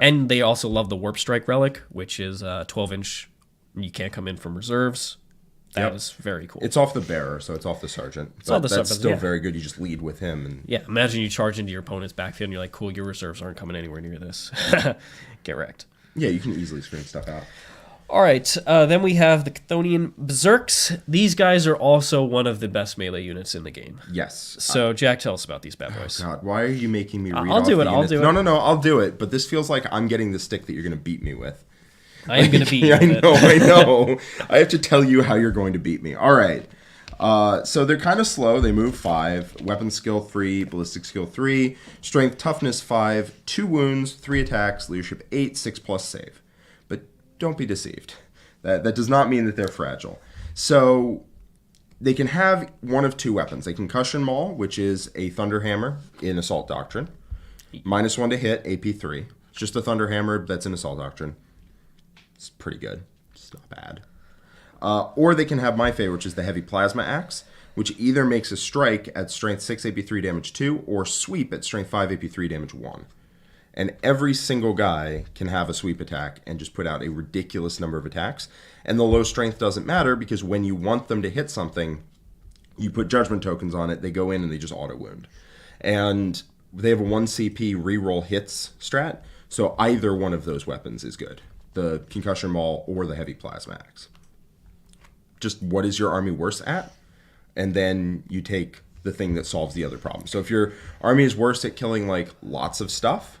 And they also love the Warp Strike Relic, which is 12-inch. You can't come in from reserves. That is very cool. It's off the bearer, so it's off the sergeant. It's off the that's sergeant, still yeah. very good. You just lead with him. And Yeah, imagine you charge into your opponent's backfield and you're like, cool, your reserves aren't coming anywhere near this. Get wrecked. yeah, you can easily screen stuff out. All right, then we have the Cthonian Berserks. These guys are also one of the best melee units in the game. Yes. So, Jack, tell us about these bad boys. God, why are you making me read I'll off do the it, I'll units? do it. No, I'll do it. But this feels like I'm getting the stick that you're going to beat me with. I am going to beat you I with it. I know. I have to tell you how you're going to beat me. All right. So they're kind of slow. They move 5. Weapon skill 3. Ballistic skill 3. Strength, toughness 5. 2 wounds, 3 attacks. Leadership 8. 6+ save. But don't be deceived. That does not mean that they're fragile. So they can have one of 2 weapons. They can Concussion Maul, which is a Thunder Hammer in Assault Doctrine. -1 to hit, AP 3. It's just a Thunder Hammer that's in Assault Doctrine. It's pretty good. It's not bad. Or they can have my favorite, which is the Heavy Plasma Axe, which either makes a strike at strength 6 AP3 damage 2 or sweep at strength 5 AP3 damage 1. And every single guy can have a sweep attack and just put out a ridiculous number of attacks. And the low strength doesn't matter because when you want them to hit something, you put judgment tokens on it, they go in and they just auto wound. And they have a 1 CP reroll hits strat, so either one of those weapons is good. The Concussion Maul or the Heavy Plasma Axe. Just what is your army worse at? And then you take the thing that solves the other problem. So if your army is worse at killing like lots of stuff,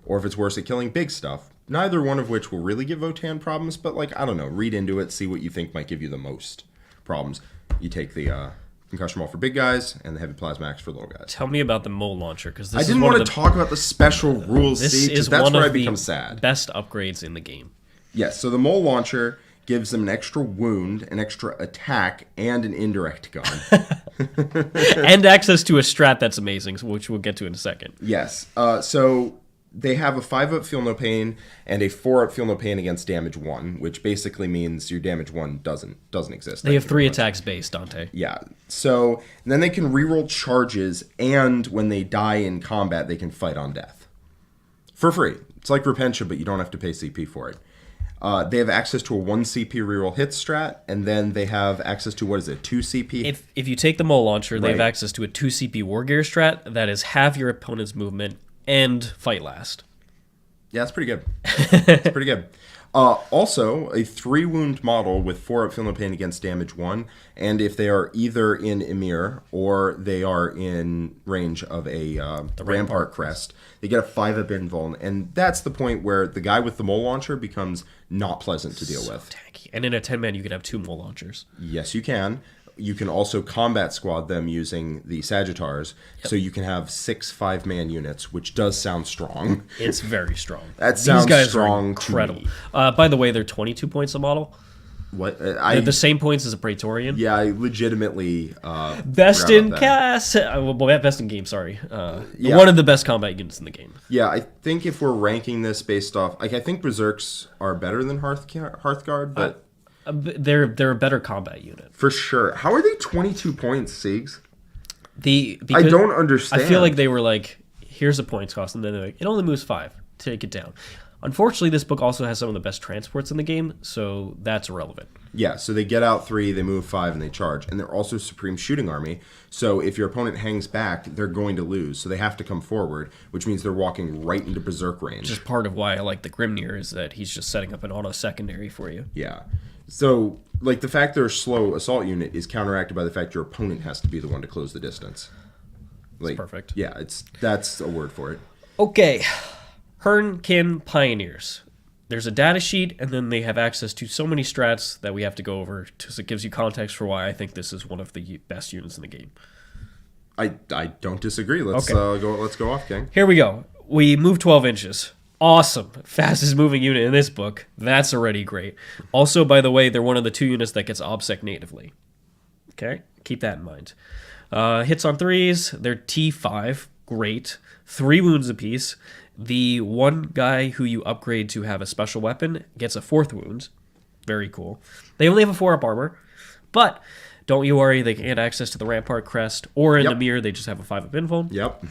or if it's worse at killing big stuff, neither one of which will really give Votann problems, but like, I don't know, read into it, see what you think might give you the most problems. You take the Concussion Maul for big guys and the Heavy Plasma Axe for little guys. Tell me about the Mole Launcher, because this I didn't want to talk about the special rules, see, because that's where I become sad. Best upgrades in the game. Yes, so the Mole Launcher gives them an extra wound, an extra attack, and an indirect gun. And access to a strat that's amazing, which we'll get to in a second. Yes, so they have a 5-up Feel No Pain and a 4-up Feel No Pain against damage 1, which basically means your damage 1 doesn't exist. They have 3 attacks base, Dante. Yeah, so then they can reroll charges, and when they die in combat, they can fight on death. For free. It's like Repentia, but you don't have to pay CP for it. They have access to a 1 CP reroll hit strat, and then they have access to, 2 CP? If you take the Mole Launcher, they have Right. access to a 2 CP War Gear strat that is half your opponent's movement and fight last. Yeah, that's pretty good. It's pretty good. Also, a 3-wound model with 4-up Feel No Pain against damage 1, and if they are either in Einhyr or they are in range of a the Rampart Crest, they get a 5-up invuln, and that's the point where the guy with the Mole Launcher becomes not pleasant to deal with. Tanky. And in a 10-man, you can have 2 Mole Launchers. Yes, you can. You can also combat squad them using the Sagitaurs, so you can have 6 5-man units, which does sound strong. It's very strong. That sounds These guys strong are incredible. to me. By the way, they're 22 points a model. What? They're the same points as a Praetorian. Yeah, I legitimately Best forgot in about that. cast. Well, best in game. Sorry. Yeah. One of the best combat units in the game. Yeah, I think if we're ranking this based off, like, I think Berserks are better than Hearthguard, but They're a better combat unit. for sure. How are they 22 points, Siegs? I Because don't understand. I feel like they were like, here's a points cost, and then they're like, it only moves 5. Take it down. Unfortunately, this book also has some of the best transports in the game, so that's irrelevant. Yeah, so they get out 3, they move 5, and they charge. And they're also Supreme Shooting Army, so if your opponent hangs back, they're going to lose. So they have to come forward, which means they're walking right into Berserk range. Just part of why I like the Grimnyr is that he's just setting up an auto secondary for you. Yeah. So, like, the fact they're a slow assault unit is counteracted by the fact your opponent has to be the one to close the distance. Like, perfect. Yeah, that's a word for it. Okay. Hernkyn Pioneers. There's a data sheet, and then they have access to so many strats that we have to go over, so it gives you context for why I think this is one of the best units in the game. I don't disagree. Let's Okay. go off, King. Here we go. We move 12 inches. Awesome. Fastest moving unit in this book. That's already great. Also, by the way, they're one of the 2 units that gets OBSEC natively. Okay? Keep that in mind. Hits on 3s. They're T5. Great. 3 wounds apiece. The one guy who you upgrade to have a special weapon gets a 4th wound. Very cool. They only have a 4-up armor. But don't you worry, they can get access to the Rampart Crest. Or in the mirror, they just have a 5-up invuln. Yep.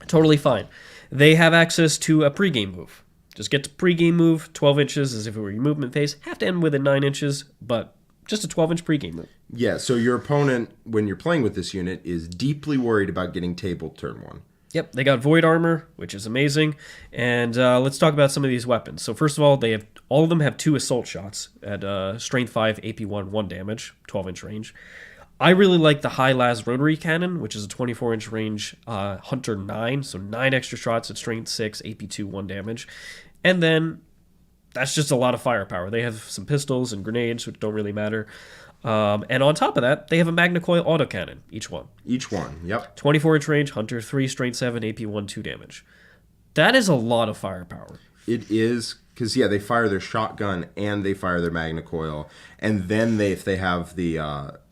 Totally fine. They have access to a pregame move. Just get to pregame move, 12 inches as if it were your movement phase. Have to end within 9 inches, but just a 12-inch pregame move. Yeah, so your opponent, when you're playing with this unit, is deeply worried about getting tabled turn 1. Yep, they got Void Armor, which is amazing. And let's talk about some of these weapons. So first of all, all of them have 2 assault shots at Strength 5, AP1, 1 damage, 12-inch range. I really like the High Las Rotary Cannon, which is a 24-inch range Hunter 9, so 9 extra shots at Strength 6, AP2, 1 damage. And then that's just a lot of firepower. They have some pistols and grenades, which don't really matter. And on top of that, they have a Magna Coil autocannon, each one. Each one, yep. 24-inch range, Hunter 3, Strength 7, AP1, 2 damage. That is a lot of firepower. It is, because, yeah, they fire their shotgun and they fire their Magna Coil. And then if they have the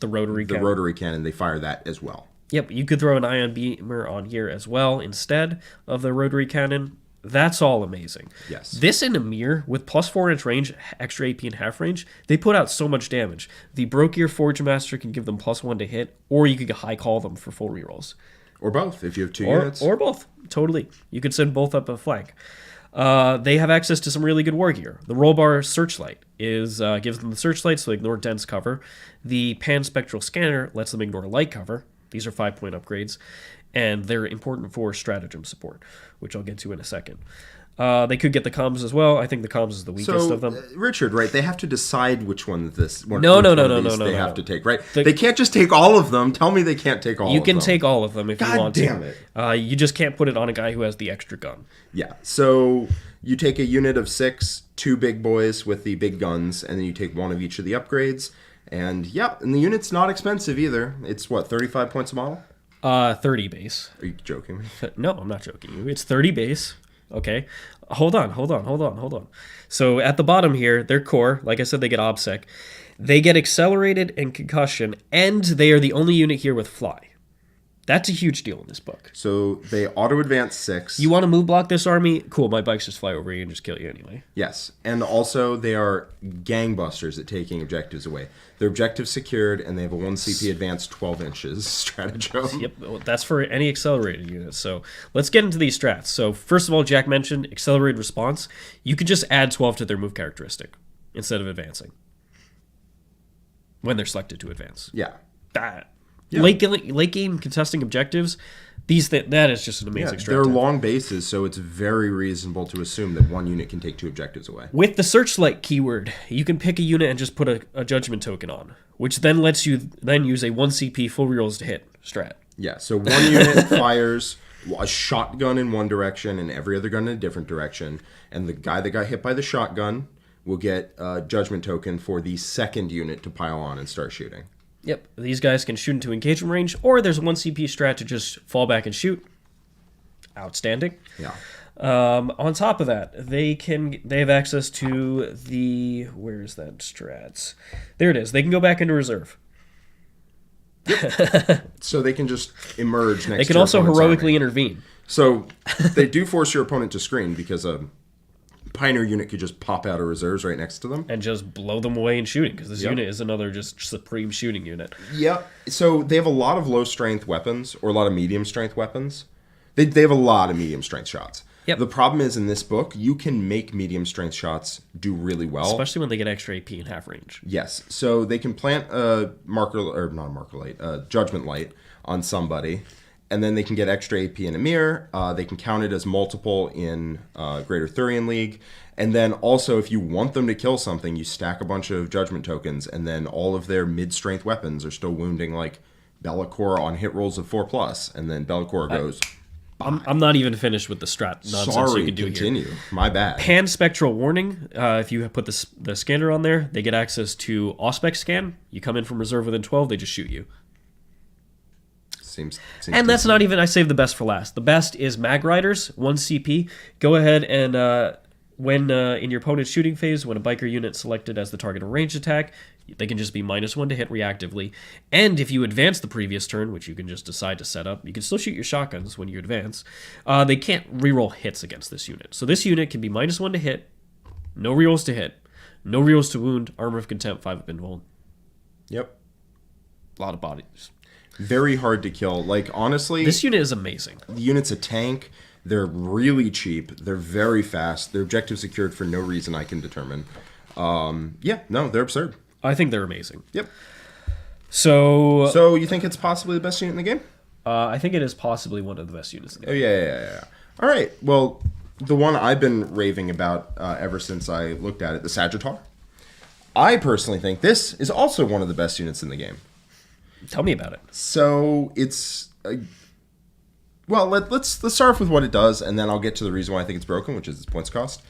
rotary cannon. rotary cannon, they fire that as well. Yep, you could throw an ion beamer on here as well instead of the rotary cannon. That's all amazing. Yes. This in Einhyr, with plus 4-inch range, extra AP and half range, they put out so much damage. The Brokir Forge Master can give them +1 to hit, or you could high call them for full rerolls. Or both, if you have 2 units. Or both, totally. You could send both up a flank. They have access to some really good war gear. The Rollbar Searchlight gives them the Searchlight, so they ignore dense cover. The Pan-Spectral Scanner lets them ignore light cover. These are 5-point upgrades. And they're important for stratagem support, which I'll get to in a second. They could get the comms as well. I think the comms is the weakest of them. Richard, right? They have to decide which one of this. No. They have to take, right? They can't just take all of them. Tell me they can't take all of them. You can take all of them if you want to. God damn it. You just can't put it on a guy who has the extra gun. Yeah. So you take a unit of 6, 2 big boys with the big guns, and then you take 1 of each of the upgrades. And and the unit's not expensive either. It's what, 35 points a model? 30 base. Are you joking me? No, I'm not joking you. It's 30 base. Okay. Hold on. So at the bottom here, their core, like I said, they get OBSEC. They get accelerated and concussion, and they are the only unit here with fly. That's a huge deal in this book. So they auto-advance 6. You want to move block this army? Cool, my bikes just fly over you and just kill you anyway. Yes, and also they are gangbusters at taking objectives away. Their objectives secured, and they have a 1 CP advance 12 inches stratagem. Yep, well, that's for any accelerated unit. So let's get into these strats. So first of all, Jack mentioned accelerated response. You could just add 12 to their move characteristic instead of advancing when they're selected to advance. Yeah. Yeah. Late game contesting objectives, that is just an amazing strat. They're long bases, so it's very reasonable to assume that 1 unit can take 2 objectives away. With the Searchlight keyword, you can pick a unit and just put a Judgment token on, which then lets you then use a 1 CP full rerolls to hit strat. Yeah, so 1 unit fires a shotgun in one direction and every other gun in a different direction, and the guy that got hit by the shotgun will get a Judgment token for the second unit to pile on and start shooting. Yep, these guys can shoot into engagement range, or there's a 1 CP strat to just fall back and shoot. Outstanding. Yeah. On top of that, they have access to the, where's that strats? There it is. They can go back into reserve. So they can just emerge next to They can also heroically intervene. So they do force your opponent to screen because a Pioneer unit could just pop out of reserves right next to them. And just blow them away in shooting, because this unit is another just supreme shooting unit. Yep. So they have a lot of low-strength weapons, or a lot of medium-strength weapons. They have a lot of medium-strength shots. Yep. The problem is, in this book, you can make medium-strength shots do really well. Especially when they get extra AP and half range. Yes. So they can plant a Judgment Light on somebody, and then they can get extra AP in Einhyr. They can count it as multiple in Greater Thurian League. And then also, if you want them to kill something, you stack a bunch of Judgment tokens, and then all of their mid-strength weapons are still wounding, like Be'lakor on hit rolls of 4+, and then Be'lakor goes... I'm not even finished with the strat nonsense you can do continue. here. My bad. Pan-spectral warning. If you put the scanner on there, they get access to Auspex scan. You come in from reserve within 12, they just shoot you. Seems and that's not even, I saved the best for last. The best is Mag Riders, 1 CP. Go ahead and when in your opponent's shooting phase, when a biker unit selected as the target of a ranged attack, they can just be -1 to hit reactively. And if you advance the previous turn, which you can just decide to set up, you can still shoot your shotguns when you advance. They can't reroll hits against this unit. So this unit can be -1 to hit, no rerolls to hit, no rerolls to wound, Armor of Contempt, 5 up invuln. Yep. A lot of bodies. Very hard to kill. Like, honestly... This unit is amazing. The unit's a tank. They're really cheap. They're very fast. Their objective secured for no reason I can determine. They're absurd. I think they're amazing. Yep. So you think it's possibly the best unit in the game? I think it is possibly one of the best units in the game. Oh, yeah. All right. Well, the one I've been raving about ever since I looked at it, the Sagitaur. I personally think this is also one of the best units in the game. Tell me about it. So it's... let's start off with what it does, and then I'll get to the reason why I think it's broken, which is its points cost.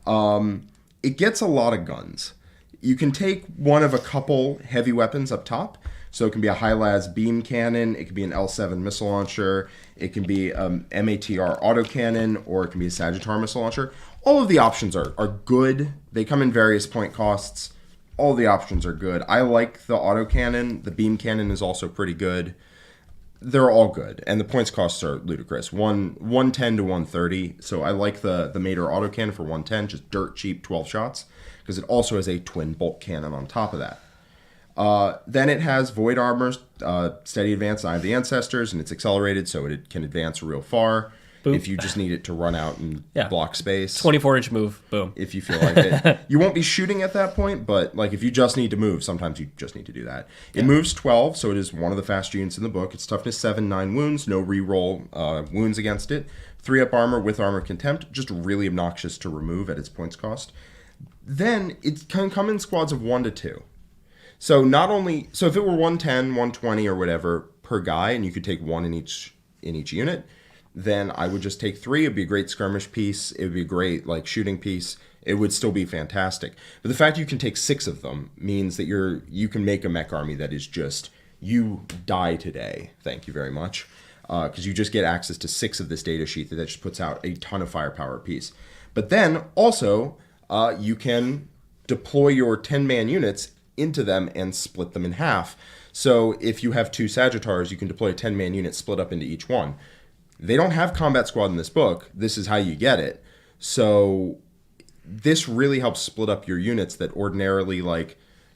It gets a lot of guns. You can take one of a couple heavy weapons up top. So it can be a high-las beam cannon, it can be an L7 missile launcher, it can be MATR autocannon, or it can be a Sagitaur missile launcher. All of the options are good. They come in various point costs. All the options are good. I like the autocannon. The beam cannon is also pretty good. They're all good, and the points costs are ludicrous. 110 to 130. So I like the Mater autocannon for 110, just dirt cheap 12 shots, because it also has a twin bolt cannon on top of that. Then it has Void Armor, Steady Advance, Eye of the Ancestors, and it's accelerated, so it can advance real far. Boop. If you just need it to run out and block space. 24-inch move, boom. If you feel like it. You won't be shooting at that point, but like if you just need to move, sometimes you just need to do that. It moves 12, so it is one of the fast units in the book. It's toughness 7, 9 wounds, no reroll wounds against it. 3-up armor with armor contempt, just really obnoxious to remove at its points cost. Then it can come in squads of 1 to 2. So if it were 110, 120 or whatever per guy, and you could take 1 in each unit, then I would just take 3. It'd be a great skirmish piece. It would be a great shooting piece. It would still be fantastic. But the fact you can take 6 of them means that you can make a mech army that is just, you die today. Thank you very much. Because you just get access to 6 of this data sheet that just puts out a ton of firepower piece. But then also you can deploy your 10-man units into them and split them in half. So if you have 2 Sagitaurs, you can deploy a 10-man unit split up into each one. They don't have combat squad in this book. This is how you get it. So this really helps split up your units that ordinarily,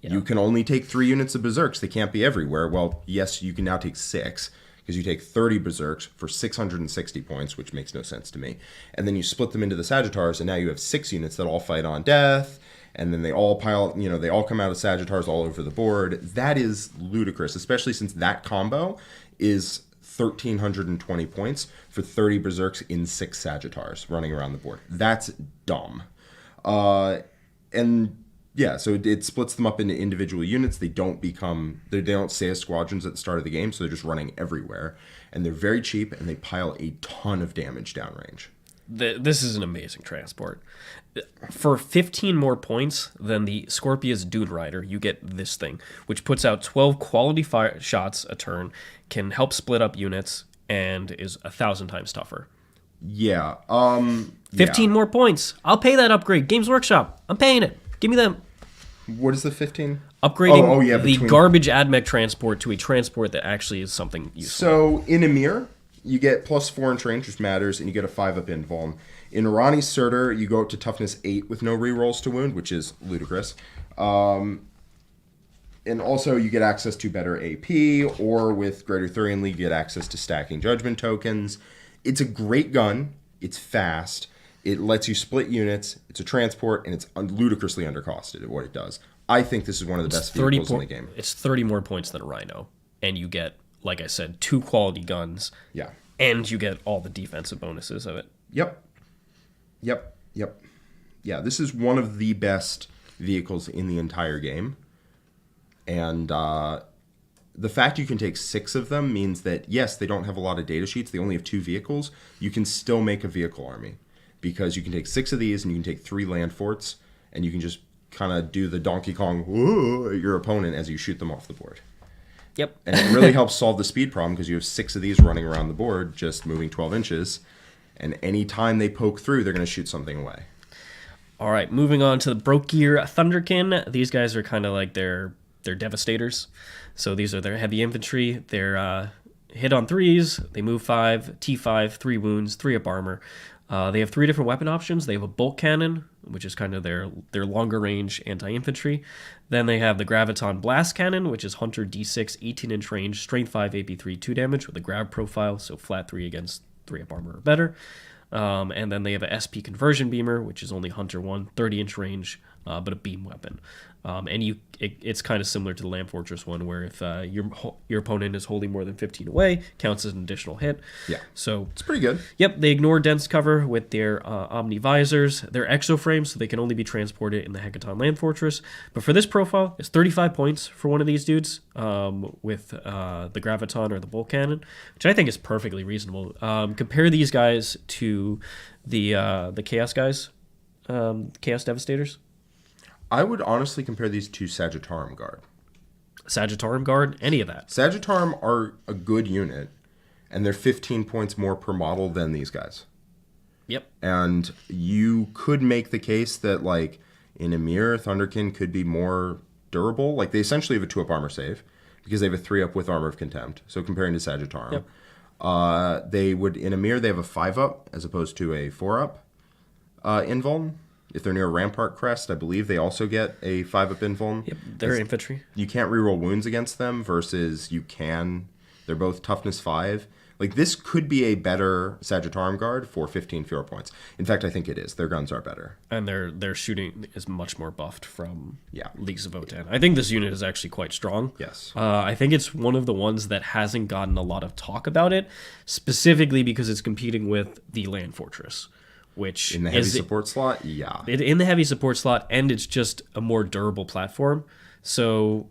you can only take 3 units of Berserks. They can't be everywhere. Well, yes, you can now take 6, because you take 30 Berserks for 660 points, which makes no sense to me. And then you split them into the Sagitaurs, and now you have 6 units that all fight on death, and then they all they all come out of Sagitaurs all over the board. That is ludicrous, especially since that combo is 1,320 points for 30 Berserks in 6 Sagitaurs running around the board. That's dumb. So it splits them up into individual units. They don't stay as squadrons at the start of the game, so they're just running everywhere. And they're very cheap, and they pile a ton of damage downrange. This is an amazing transport. For 15 more points than the Scorpius Dune Rider, you get this thing, which puts out 12 quality fire shots a turn, can help split up units, and is 1,000 times tougher. Yeah. 15 more points. I'll pay that upgrade. Games Workshop. I'm paying it. Give me them. What is the 15? Upgrading the garbage AdMech transport to a transport that actually is something useful. So in Einhyr, you get +4 in range, which matters, and you get a 5-up invuln. In Irani Surtur, you go up to toughness 8 with no rerolls to wound, which is ludicrous. And also you get access to better AP, or with Greater Thurian League, you get access to stacking judgment tokens. It's a great gun. It's fast. It lets you split units. It's a transport, and it's ludicrously undercosted at what it does. I think this is one of the best vehicles in the game. It's 30 more points than a Rhino, and you get, like I said, 2 quality guns. Yeah. And you get all the defensive bonuses of it. Yep. Yeah, this is one of the best vehicles in the entire game. And the fact you can take 6 of them means that, yes, they don't have a lot of data sheets. They only have 2 vehicles. You can still make a vehicle army, because you can take 6 of these and you can take 3 land forts, and you can just kind of do the Donkey Kong whoa at your opponent as you shoot them off the board. Yep. And it really helps solve the speed problem, because you have 6 of these running around the board, just moving 12 inches. And any time they poke through, they're going to shoot something away. All right, moving on to the Brokir Thunderkyn. These guys are kind of like they're devastators. So these are their heavy infantry. They're hit on 3s. They move 5, T5, 3 wounds, 3-up armor. They have 3 different weapon options. They have a bolt cannon, which is kind of their longer range anti-infantry. Then they have the Graviton Blast Cannon, which is Hunter D6, 18-inch range, Strength 5, AP 3, 2 damage with a grab profile, so flat 3 against 3-up armor or better. And then they have a SP Conversion Beamer, which is only Hunter 1, 30-inch range, but a beam weapon. And it's kind of similar to the Land Fortress one, where if your opponent is holding more than 15 away, counts as an additional hit. Yeah, so it's pretty good. Yep, they ignore dense cover with their Omni Visors. They're exoframes, so they can only be transported in the Hekaton Land Fortress. But for this profile, it's 35 points for one of these dudes with the Graviton or the Bolt Cannon, which I think is perfectly reasonable. Compare these guys to the Chaos guys, Chaos Devastators. I would honestly compare these to Sagittaurum Guard. Sagittaurum Guard, any of that. Sagittaurum are a good unit, and they're 15 points more per model than these guys. Yep. And you could make the case that, in Einhyr, Thunderkyn could be more durable. They essentially have a 2-up armor save, because they have a 3-up with Armor of Contempt. So comparing to Sagitaur. Yep. They would, in a mirror, they have a 5-up as opposed to a 4-up invuln. If they're near a Rampart Crest, I believe they also get a 5-up invuln. Yep, they're infantry. You can't reroll wounds against them versus you can. They're both toughness 5. Like, this could be a better Sagitaur guard for 15 fewer points. In fact, I think it is. Their guns are better. And their shooting is much more buffed from Yeah. Leagues of Votann. I think this unit is actually quite strong. Yes. I think it's one of the ones that hasn't gotten a lot of talk about it, specifically because it's competing with the Land Fortress, which In the heavy is support slot, yeah. in the heavy support slot, and it's just a more durable platform. So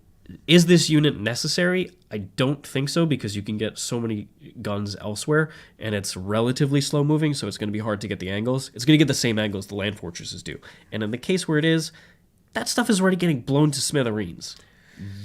is this unit necessary? I don't think so, because you can get so many guns elsewhere, and it's relatively slow moving, so it's going to be hard to get the angles. It's going to get the same angles the Land Fortresses do. And in the case where it is, that stuff is already getting blown to smithereens.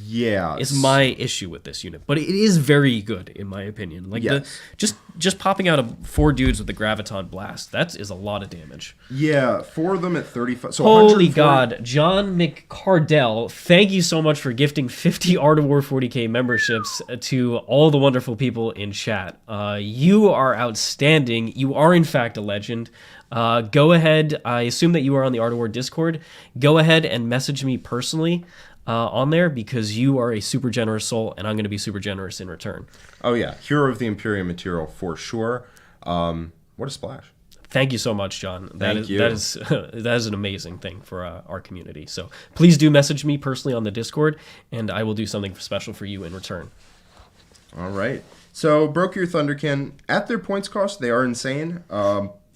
Yeah. Is my issue with this unit, but it is very good in my opinion. Like Yes. just popping out of 4 dudes with the Graviton Blast, that is a lot of damage. Yeah, 4 of them at 35. So Holy 140 God, John McCardell, thank you so much for gifting 50 Art of War 40K memberships to all the wonderful people in chat. You are outstanding. You are in fact a legend. Go ahead. I assume that you are on the Art of War Discord. Go ahead and message me personally on there, because you are a super generous soul, and I'm going to be super generous in return. Oh, yeah. Hero of the Imperium material for sure. What a splash. Thank you so much, John. Thank you. That is an amazing thing for our community. So please do message me personally on the Discord, and I will do something special for you in return. All right. So, broke your Thunderkyn. At their points cost, they are insane.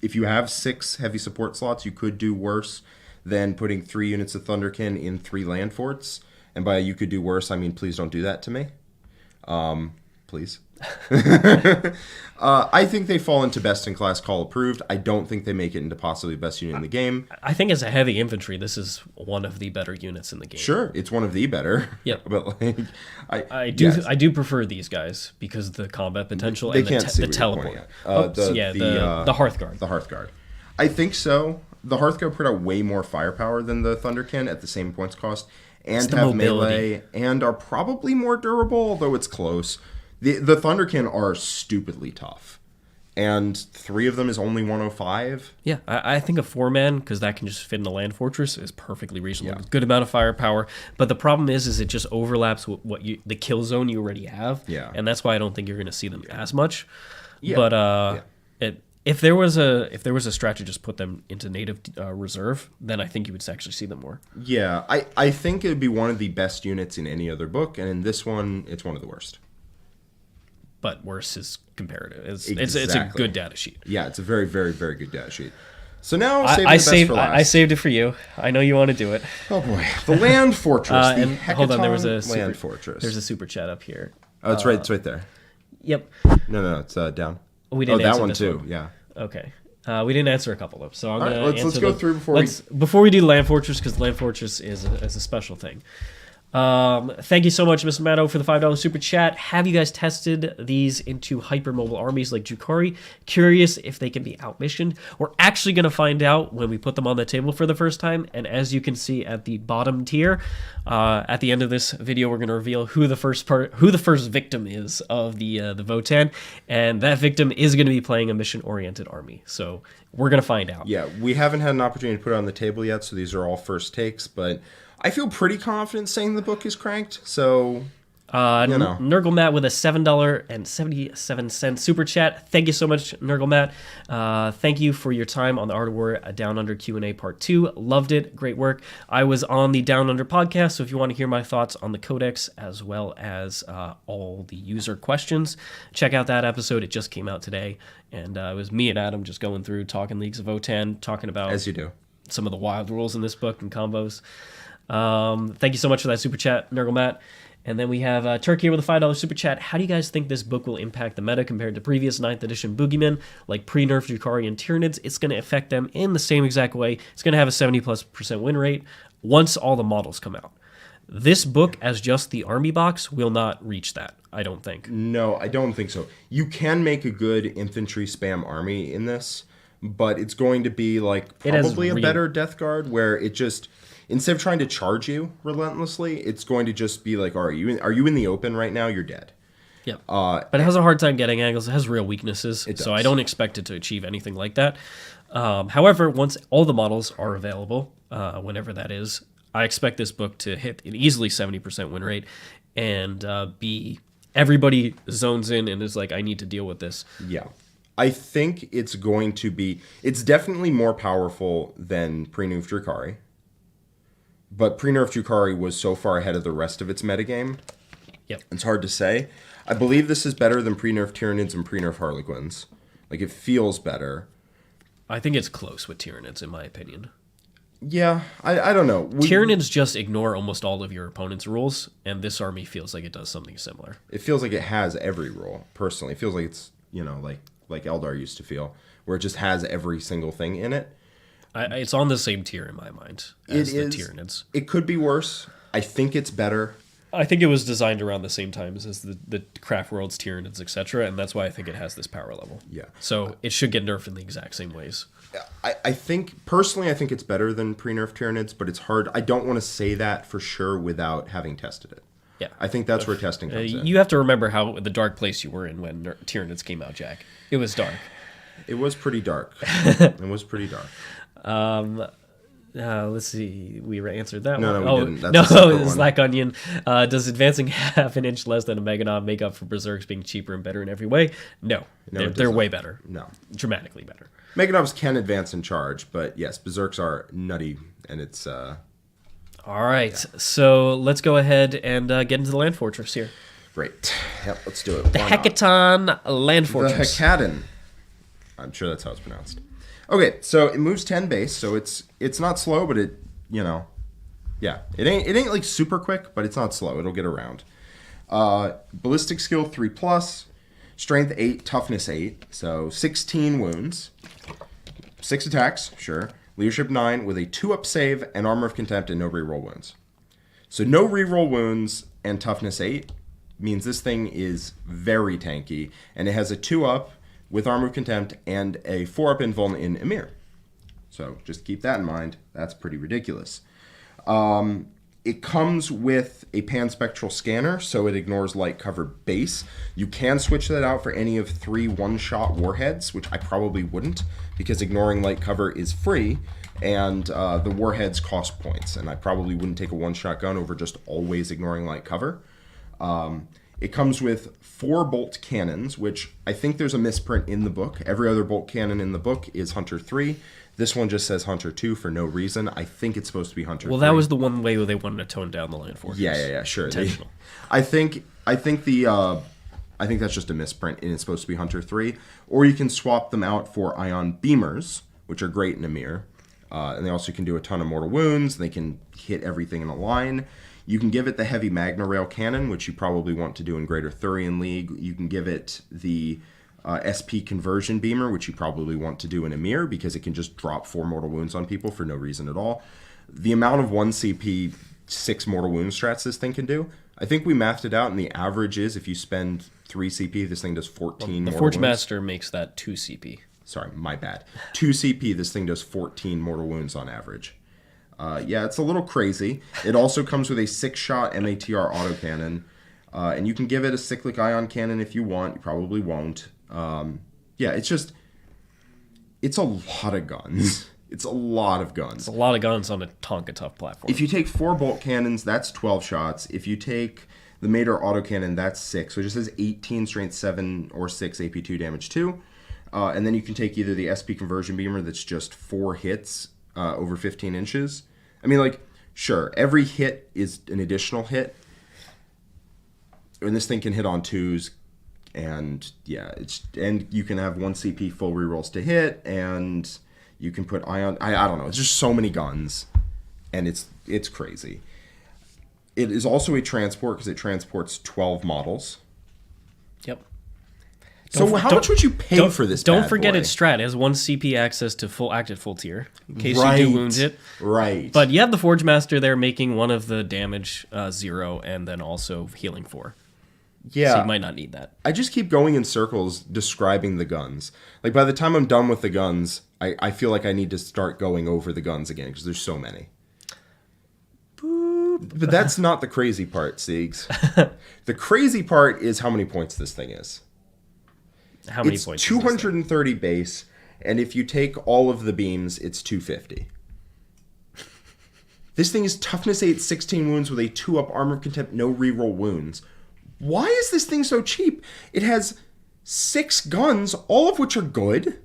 If you have 6 heavy support slots, you could do worse than putting 3 units of Thunderkyn in 3 land forts. And by you could do worse, I mean, please don't do that to me. Please. I think they fall into best in class, Kahl approved. I don't think they make it into possibly best unit in the game. I think as a heavy infantry, this is one of the better units in the game. Sure, it's one of the better. Yep. But like, I do prefer these guys because of the combat potential they and can't see the what you're teleport. pointing at. The Hearthguard. The Hearthguard. I think so. The Hearthguard put out way more firepower than the Thunderkyn at the same points cost, and the have mobility. melee, and are probably more durable, although it's close. The Thunderkyn are stupidly tough, and 3 of them is only 105. Yeah, I think a 4-man, because that can just fit in the Land Fortress, is perfectly reasonable. Yeah. Good amount of firepower, but the problem is it just overlaps with the kill zone you already have. Yeah. And that's why I don't think you're going to see them as much. Yeah. But if there was a strat to just put them into native reserve, then I think you would actually see them more. Yeah, I think it would be one of the best units in any other book, and in this one, it's one of the worst. But worse is comparative. It's a Exactly. good data sheet. Yeah, it's a very, very, very good data sheet. So now, I saved it for you. I know you want to do it. Oh boy, the Land Fortress. The And hold on, there was a Land Fortress. There's a super chat up here. Oh, it's right. It's right there. Yep. No, it's down. We didn't that answer one this too. one. Yeah. Okay. We didn't answer a couple of them, so I'm All gonna right, let's answer go them. through before we do Land Fortress, because Land Fortress is a special thing. Thank you so much, Mr. Matto, for the $5 super chat. Have you guys tested these into hypermobile armies like Drukhari? Curious if they can be outmissioned. We're actually going to find out when we put them on the table for the first time. And as you can see at the bottom tier, at the end of this video, we're going to reveal who the first victim is of the Votann, and that victim is going to be playing a mission-oriented army. So we're going to find out. Yeah, we haven't had an opportunity to put it on the table yet, so these are all first takes, but I feel pretty confident saying the book is cranked, so Nurgle Matt with a $7.77 super chat. Thank you so much, Nurgle Matt. Thank you for your time on the Art of War Down Under Q&A Part 2. Loved it. Great work. I was on the Down Under podcast, so if you want to hear my thoughts on the Codex as well as all the user questions, check out that episode. It just came out today, and it was me and Adam just going through talking Leagues of Votann, talking about as you do some of the wild rules in this book and combos. Thank you so much for that super chat, Nurgle Matt. And then we have Turkey with a $5 super chat. How do you guys think this book will impact the meta compared to previous 9th edition boogeymen like pre-nerf Drukhari and Tyranids? It's going to affect them in the same exact way. It's going to have a 70+% win rate once all the models come out. This book, as just the army box, will not reach that, I don't think. No, I don't think so. You can make a good infantry spam army in this, but it's going to be like probably a better Death Guard where it just, instead of trying to charge you relentlessly, it's going to just be like, are you in the open right now? You're dead. Yep. But it has a hard time getting angles. It has real weaknesses, so I don't expect it to achieve anything like that. However, once all the models are available, whenever that is, I expect this book to hit an easily 70% win rate and be everybody zones in and is like, I need to deal with this. Yeah. I think it's going to be, it's definitely more powerful than pre-nerfed Drukhari. But pre-nerfed Drukhari was so far ahead of the rest of its metagame. Yep. It's hard to say. I believe this is better than pre-nerfed Tyranids and pre-nerfed Harlequins. Like, it feels better. I think it's close with Tyranids, in my opinion. Yeah, I don't know. Tyranids just ignore almost all of your opponent's rules, and this army feels like it does something similar. It feels like it has every rule, personally. It feels like it's, like Eldar used to feel, where it just has every single thing in it. It's on the same tier in my mind as the Tyranids. It could be worse. I think it's better. I think it was designed around the same time as the Craft Worlds, Tyranids, etc., and that's why I think it has this power level. Yeah. So it should get nerfed in the exact same ways. I think, personally, I think it's better than pre-nerfed Tyranids, but it's hard. I don't want to say that for sure without having tested it. Yeah. I think that's where testing comes in. You have to remember how the dark place you were in when Tyranids came out, Jack. It was dark. It was pretty dark. It was pretty dark. Let's see. We answered that one. No, we didn't. That's it's Black Onion. Does advancing half an inch less than a Meganon make up for Berserks being cheaper and better in every way? No. They're way better. No. Dramatically better. Meganovs can advance and charge, but yes, Berserks are nutty, and it's... All right, so let's go ahead and get into the Land Fortress here. Great. Yep, let's do it. The Hekaton Land Fortress. The Hekaton. I'm sure that's how it's pronounced. Okay, so it moves 10 base, so it's not slow, but it, yeah. It ain't like super quick, but it's not slow. It'll get around. Ballistic skill 3+, strength 8, toughness 8, so 16 wounds. 6 attacks, sure. Leadership 9 with a 2-up save and Armor of Contempt and no reroll wounds. So no reroll wounds and toughness 8 means this thing is very tanky, and it has a 2-up with Armor of Contempt and a 4-up invuln in Emir. So just keep that in mind. That's pretty ridiculous. It comes with a panspectral scanner, so it ignores light cover base. You can switch that out for any of 3 one-shot warheads, which I probably wouldn't, because ignoring light cover is free, and the warheads cost points, and I probably wouldn't take a one-shot gun over just always ignoring light cover. It comes with 4 bolt cannons, which I think there's a misprint in the book. Every other bolt cannon in the book is Hunter 3. This one just says Hunter 2 for no reason. I think it's supposed to be Hunter 3. Well, that was the one way where they wanted to tone down the Land Fortress. Yeah, sure. Intentional. I think that's just a misprint, and it's supposed to be Hunter 3. Or you can swap them out for Ion Beamers, which are great in Emir. And they also can do a ton of mortal wounds. They can hit everything in a line. You can give it the heavy Magna Rail Cannon, which you probably want to do in Greater Thurian League. You can give it the SP Conversion Beamer, which you probably want to do in Emir, because it can just drop 4 mortal wounds on people for no reason at all. The amount of 1 CP, 6 mortal wound strats this thing can do, I think we mathed it out, and the average is if you spend 3 CP, this thing does 14 mortal wounds. The Forge Master makes that 2 CP. Sorry, my bad. 2 CP, this thing does 14 mortal wounds on average. Yeah, it's a little crazy. It also comes with a 6-shot MATR autocannon, and you can give it a cyclic ion cannon if you want. You probably won't. Yeah, it's a lot of guns. It's a lot of guns. It's a lot of guns on a Tonka Tough platform. If you take 4 bolt cannons, that's 12 shots. If you take the Mater autocannon, that's 6. So it just says 18 strength 7 or 6 AP2 damage 2. And then you can take either the SP Conversion Beamer that's just 4 hits over 15 inches. I mean, like, sure, every hit is an additional hit. And this thing can hit on 2s. And yeah, and you can have 1 CP full rerolls to hit, and you can put ion. I don't know. It's just so many guns, and it's crazy. It is also a transport because it transports 12 models. Yep. So how much would you pay for this? Don't forget its strat. It has 1 CP access to full tier in case you do wound it. Right. But you have the Forge Master there making one of the damage 0 and then also healing 4. Yeah. So you might not need that. I just keep going in circles describing the guns. Like, by the time I'm done with the guns, I feel like I need to start going over the guns again because there's so many. Boop. But that's not the crazy part, Siegs. The crazy part is how many points this thing is. How many it's points? 230 base, and if you take all of the beams, it's 250. This thing is toughness 8, 16 wounds with a 2-up armor of contempt, no reroll wounds. Why is this thing so cheap? It has 6 guns, all of which are good.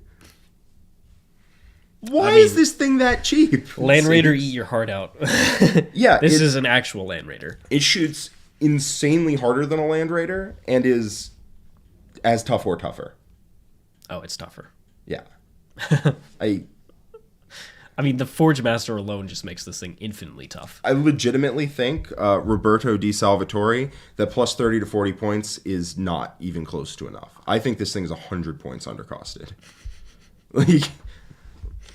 Why is this thing that cheap? Land Raider, eat your heart out. Yeah. This is an actual Land Raider. It shoots insanely harder than a Land Raider and is as tough or tougher. Oh, it's tougher. Yeah. I mean, the Forge Master alone just makes this thing infinitely tough. I legitimately think Roberto Di Salvatore, that plus 30 to 40 points is not even close to enough. I think this thing is 100 points undercosted.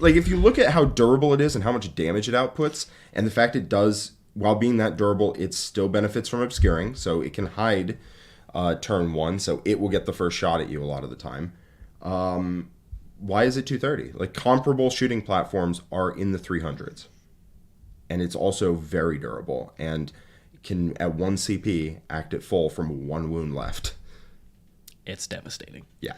Like, if you look at how durable it is and how much damage it outputs, and the fact it does, while being that durable, it still benefits from obscuring, so it can hide turn 1, so it will get the first shot at you a lot of the time. Why is it 230? Like, comparable shooting platforms are in the 300s. And it's also very durable, and can, at 1 CP, act at full from 1 wound left. It's devastating. Yeah.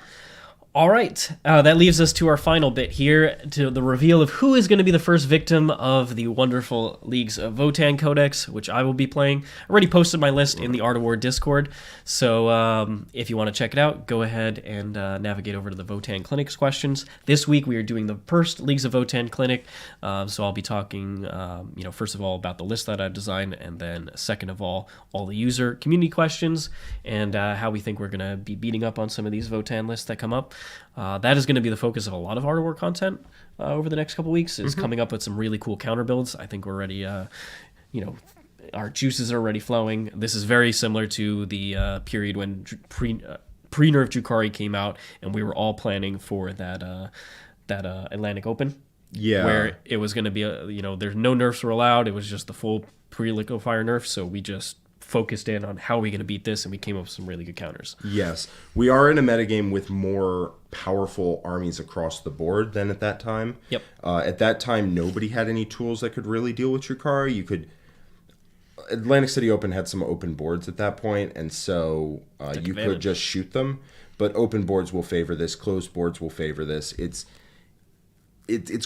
All right, that leaves us to our final bit here, to the reveal of who is going to be the first victim of the wonderful Leagues of Votann Codex, which I will be playing. I already posted my list in the Art of War Discord, so if you want to check it out, go ahead and navigate over to the Votann Clinic's questions. This week we are doing the first Leagues of Votann Clinic, so I'll be talking, first of all about the list that I've designed, and then second of all the user community questions, and how we think we're going to be beating up on some of these Votann lists that come up. That is going to be the focus of a lot of Art of War content over the next couple weeks, is coming up with some really cool counter builds. I think we're already, our juices are already flowing. This is very similar to the period when pre-nerf Drukhari came out, and we were all planning for that Atlantic Open. Yeah. Where it was going to be, there's no nerfs were allowed. It was just the full pre-liquefier nerf, so we just focused in on how are we going to beat this, and we came up with some really good counters. Yes. We are in a metagame with more powerful armies across the board than at that time. Yep. At that time, nobody had any tools that could really deal with Drukhari. Atlantic City Open had some open boards at that point, and so you could just shoot them. But open boards will favor this. Closed boards will favor this. It's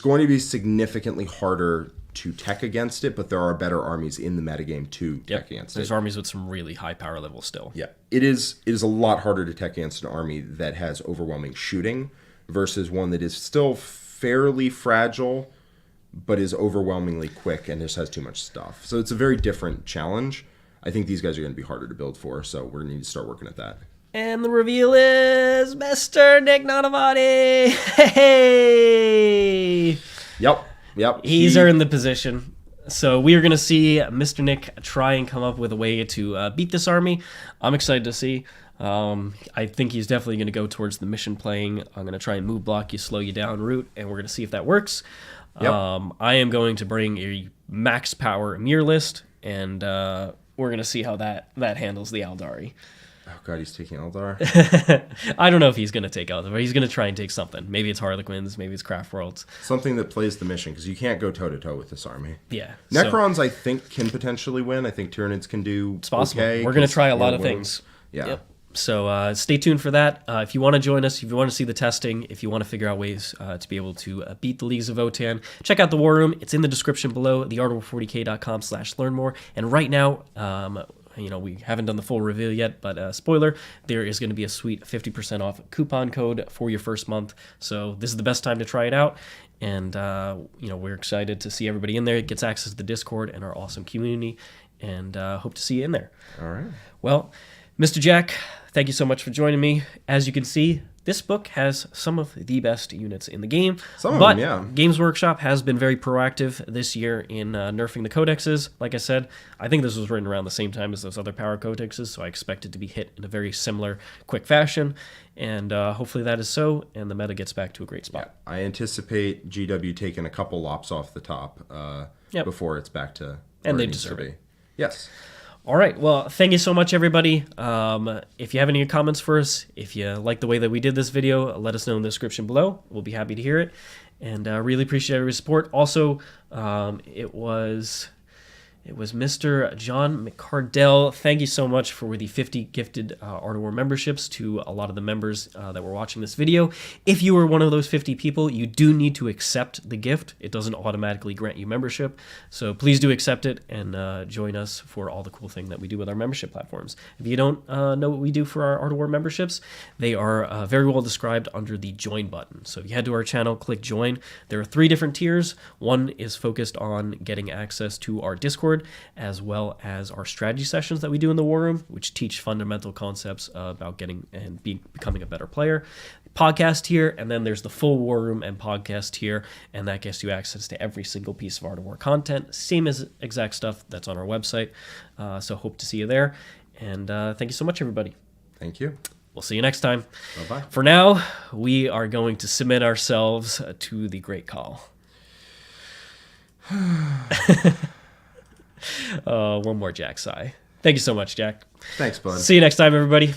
going to be significantly harder to tech against it, but there are better armies in the metagame to tech against There's it. armies with some really high power levels still. Yeah. It is a lot harder to tech against an army that has overwhelming shooting versus one that is still fairly fragile, but is overwhelmingly quick and just has too much stuff. So it's a very different challenge. I think these guys are going to be harder to build for, so we're going to need to start working at that. And the reveal is Mr. Nick Nanavati. Hey! Yep. He's earned the position. So we are going to see Mr. Nick try and come up with a way to beat this army. I'm excited to see. I think he's definitely going to go towards the mission playing. I'm going to try and move block you, slow you down route, and we're going to see if that works. Yep. I am going to bring a max power Mir list, and we're going to see how that handles the Aldari. Oh god, he's taking Eldar. I don't know if he's going to take Eldar, but he's going to try and take something. Maybe it's Harlequins, maybe it's Craft Worlds. Something that plays the mission, because you can't go toe-to-toe with this army. Yeah. Necrons, I think, can potentially win. I think Tyranids can do It's possible. okay. We're going to try a lot of things. Yeah. Yep. So stay tuned for that. If you want to join us, if you want to see the testing, if you want to figure out ways to be able to beat the Leagues of Votann, check out the War Room. It's in the description below, theartofwar40k.com/learn more. And right now, we haven't done the full reveal yet, but spoiler, there is going to be a sweet 50% off coupon code for your first month. So this is the best time to try it out. And, we're excited to see everybody in there. It gets access to the Discord and our awesome community. And hope to see you in there. All right. Well, Mr. Jack, thank you so much for joining me. As you can see, this book has some of the best units in the game. Some of them, yeah. Games Workshop has been very proactive this year in nerfing the codexes. Like I said, I think this was written around the same time as those other power codexes, so I expect it to be hit in a very similar, quick fashion. And hopefully that is so, and the meta gets back to a great spot. Yeah, I anticipate GW taking a couple lops off the top before it's back to where and they it needs deserve to be. it. Yes. All right. Well, thank you so much, everybody. If you have any comments for us, if you like the way that we did this video, let us know in the description below. We'll be happy to hear it. And really appreciate your support. Also, it was Mr. John McCardell. Thank you so much for the 50 gifted Art of War memberships to a lot of the members that were watching this video. If you were one of those 50 people, you do need to accept the gift. It doesn't automatically grant you membership. So please do accept it and join us for all the cool thing that we do with our membership platforms. If you don't know what we do for our Art of War memberships, they are very well described under the join button. So if you head to our channel, click join. There are 3 different tiers. One is focused on getting access to our Discord, as well as our strategy sessions that we do in the War Room, which teach fundamental concepts about getting and becoming a better player. Podcast tier, and then there's the full War Room and podcast tier, and that gets you access to every single piece of Art of War content, same as exact stuff that's on our website. So hope to see you there, and thank you so much, everybody. Thank you. We'll see you next time. Bye-bye. For now, we are going to submit ourselves to the Great Kahl. One more Jack sigh. Thank you so much, Jack. Thanks, bud. See you next time, everybody.